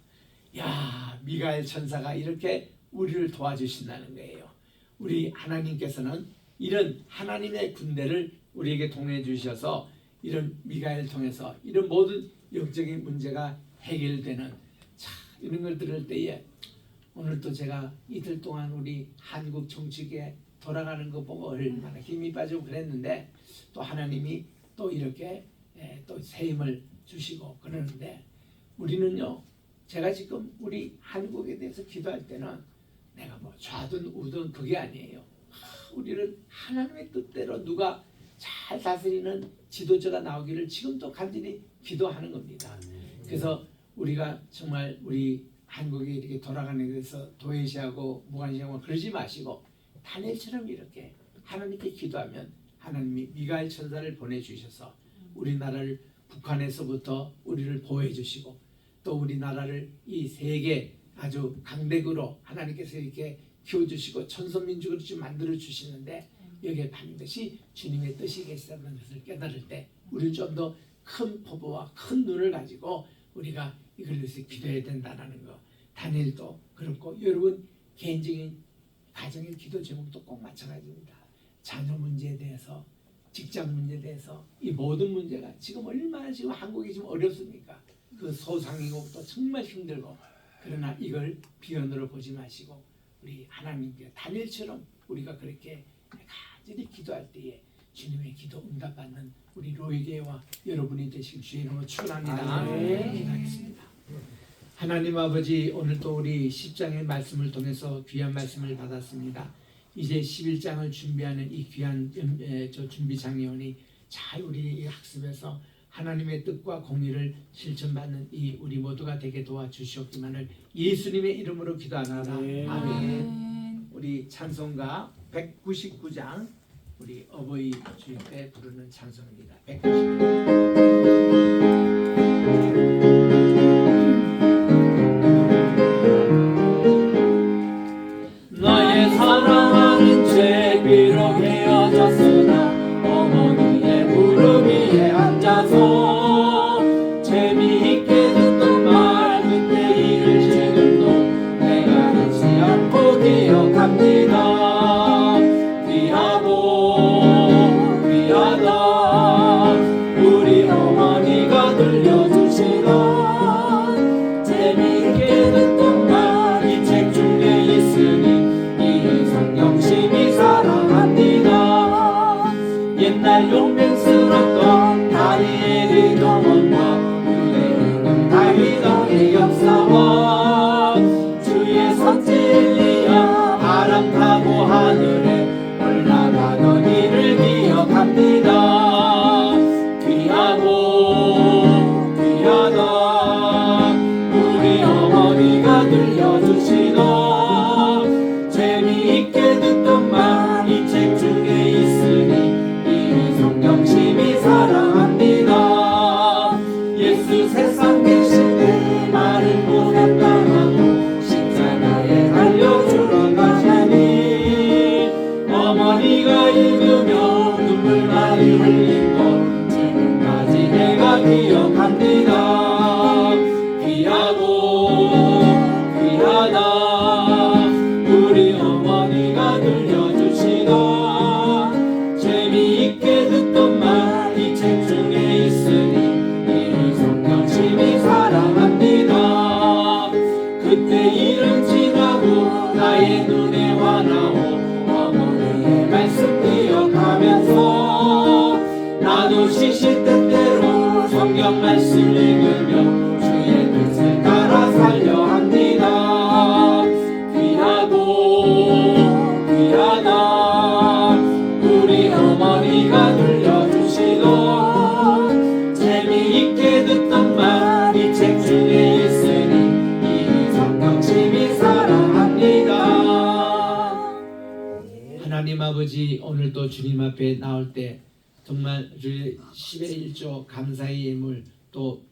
야, 미가엘 천사가 이렇게 우리를 도와주신다는 거예요. 우리 하나님께서는 이런 하나님의 군대를 우리에게 통해 주셔서 이런 미가엘 통해서 이런 모든 영적인 문제가 해결되는 이런 걸 들을 때에 오늘 또 제가 이틀 동안 우리 한국 정치계에 돌아가는 거 보고 얼마나 힘이 빠지고 그랬는데 또 하나님이 또 이렇게 또 새 힘을 주시고 그러는데 우리는요, 제가 지금 우리 한국에 대해서 기도할 때는 내가 뭐 좌든 우든 그게 아니에요. 우리는 하나님의 뜻대로 누가 잘 다스리는 지도자가 나오기를 지금도 간절히 기도하는 겁니다. 그래서 우리가 정말 우리 한국이 이렇게 돌아가는 데 대해서 도외시하고 무관심하고 그러지 마시고 다니엘처럼 이렇게 하나님께 기도하면 하나님이 미가엘 천사를 보내주셔서 우리나라를 북한에서부터 우리를 보호해 주시고 또 우리나라를 이 세계 아주 강대국으로 하나님께서 이렇게 키워주시고 천선민족으로 좀 만들어 주시는데 여기에 반드시 주님의 뜻이 계시다는 것을 깨달을 때 우리는 좀 더 큰 포부와 큰 눈을 가지고 우리가 이걸 위해서 기도해야 된다는 거. 다니엘도 그렇고 여러분 개인적인 가정의 기도 제목도 꼭 마찬가지입니다. 자녀 문제에 대해서 직장 문제에 대해서 이 모든 문제가 지금 얼마나 지금 한국이 지금 어렵습니까? 그 소상이고 또 정말 힘들고 그러나 이걸 비연으로 보지 마시고 우리 하나님께 다니엘처럼 우리가 그렇게 간절히 기도할 때에 주님의 기도 응답받는 우리 로이교회와 여러분이 되시길 주의 이름으로 축원합니다. 기도하겠습니다. 하나님 아버지 오늘 또 우리 10장의 말씀을 통해서 귀한 말씀을 받았습니다. 이제 11장을 준비하는 이 귀한 준비 장려원이 잘 우리 학습해서 하나님의 뜻과 공의를 실천받는 이 우리 모두가 되게 도와주시옵기만을 예수님의 이름으로 기도하나이다. 아멘. 우리 찬송가 199장 우리 어버이 주일 때 부르는 찬송입니다. 199장. 나의 사랑하는 죄 비록 헤어졌으나 어머니의 무릎 위에 앉아서 재미있게 듣던 말 그때 일을 지금도 내가 잊지 않고 기억합니다. 귀하고 귀하다 우리 어머니가 들려주시던 재미있게 듣던 말 이 책 중에 있으니 성경심이 사랑합니다. 옛날 용맹스럽던 다니엘의 경험과 유대인은 다윗왕의 역사와 주의 선지 엘리야 바람 타고 하늘에 올라가던 일을 기억합니다. 귀하고 귀하다 우리 어머니가 들려주시던 재미있게 듣던 말 이 책 중에 있으니 이 성경심이 사랑합니다. 예수 세상 계실 때 말을 못했다 하고 십자가에 달려주러 가시니 어머니가 읽으며 눈물 많이 흘린 것 지금까지 내가 기억합니다. 귀하고 귀하다 우리 어머니가 들려주시던 재미있게 듣던 말 이 책 중에 있으니 이 성경심이 사랑합니다. 그때 일은 지나고 나의 눈에 환하오 어머니의 말씀 기억하면서 나도 시시때때로 성경 말씀 읽으며 주의 뜻을 하나님 아버지, 오늘도 주님 앞에 나올 때 정말 10의 1조 감사의 예물, 또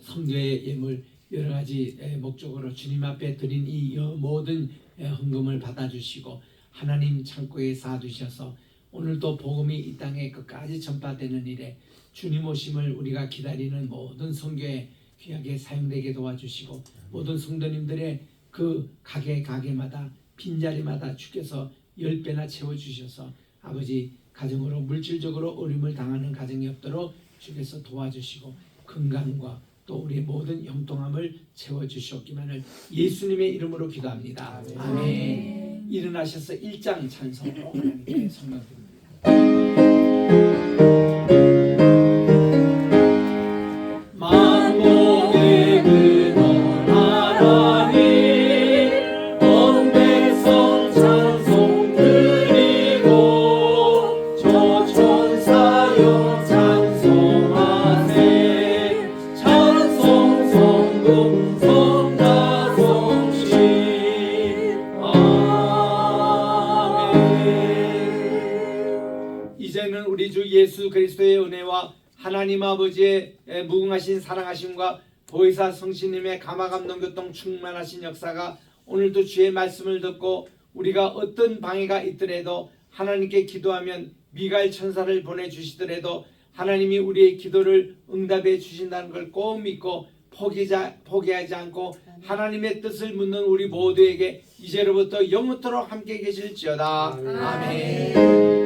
성교의 예물, 여러 가지 목적으로 주님 앞에 드린 이 모든 헌금을 받아주시고 하나님 창고에 쌓아두셔서 오늘도 복음이 이 땅에 끝까지 전파되는 일에 주님 오심을 우리가 기다리는 모든 성교에 귀하게 사용되게 도와주시고 모든 성도님들의 그 가게마다 빈자리마다 주께서 10배나 채워주셔서 아버지 가정으로 물질적으로 어려움을 당하는 가정이 없도록 주께서 도와주시고 건강과 또 우리의 모든 형통함을 채워주시옵기만을 예수님의 이름으로 기도합니다. 아멘. 일어나셔서 1장 찬송으로 하나님께 성령드립니다. 만복의 근원 하나님 온 백성 찬송 드리고 조천사여 찬송하세 찬송 성금 성가성시 아멘. 이제는 우리 주 예수 그리스도의 은혜와 하나님 아버지의 무궁하신 사랑하심과 보혜사 성신님의 감화감동교통 충만하신 역사가 오늘도 주의 말씀을 듣고 우리가 어떤 방해가 있더라도 하나님께 기도하면 미가엘 천사를 보내주시더라도 하나님이 우리의 기도를 응답해 주신다는 걸 꼭 믿고 포기하지 않고 하나님의 뜻을 묻는 우리 모두에게 이제로부터 영원토록 함께 계실지어다. 아멘.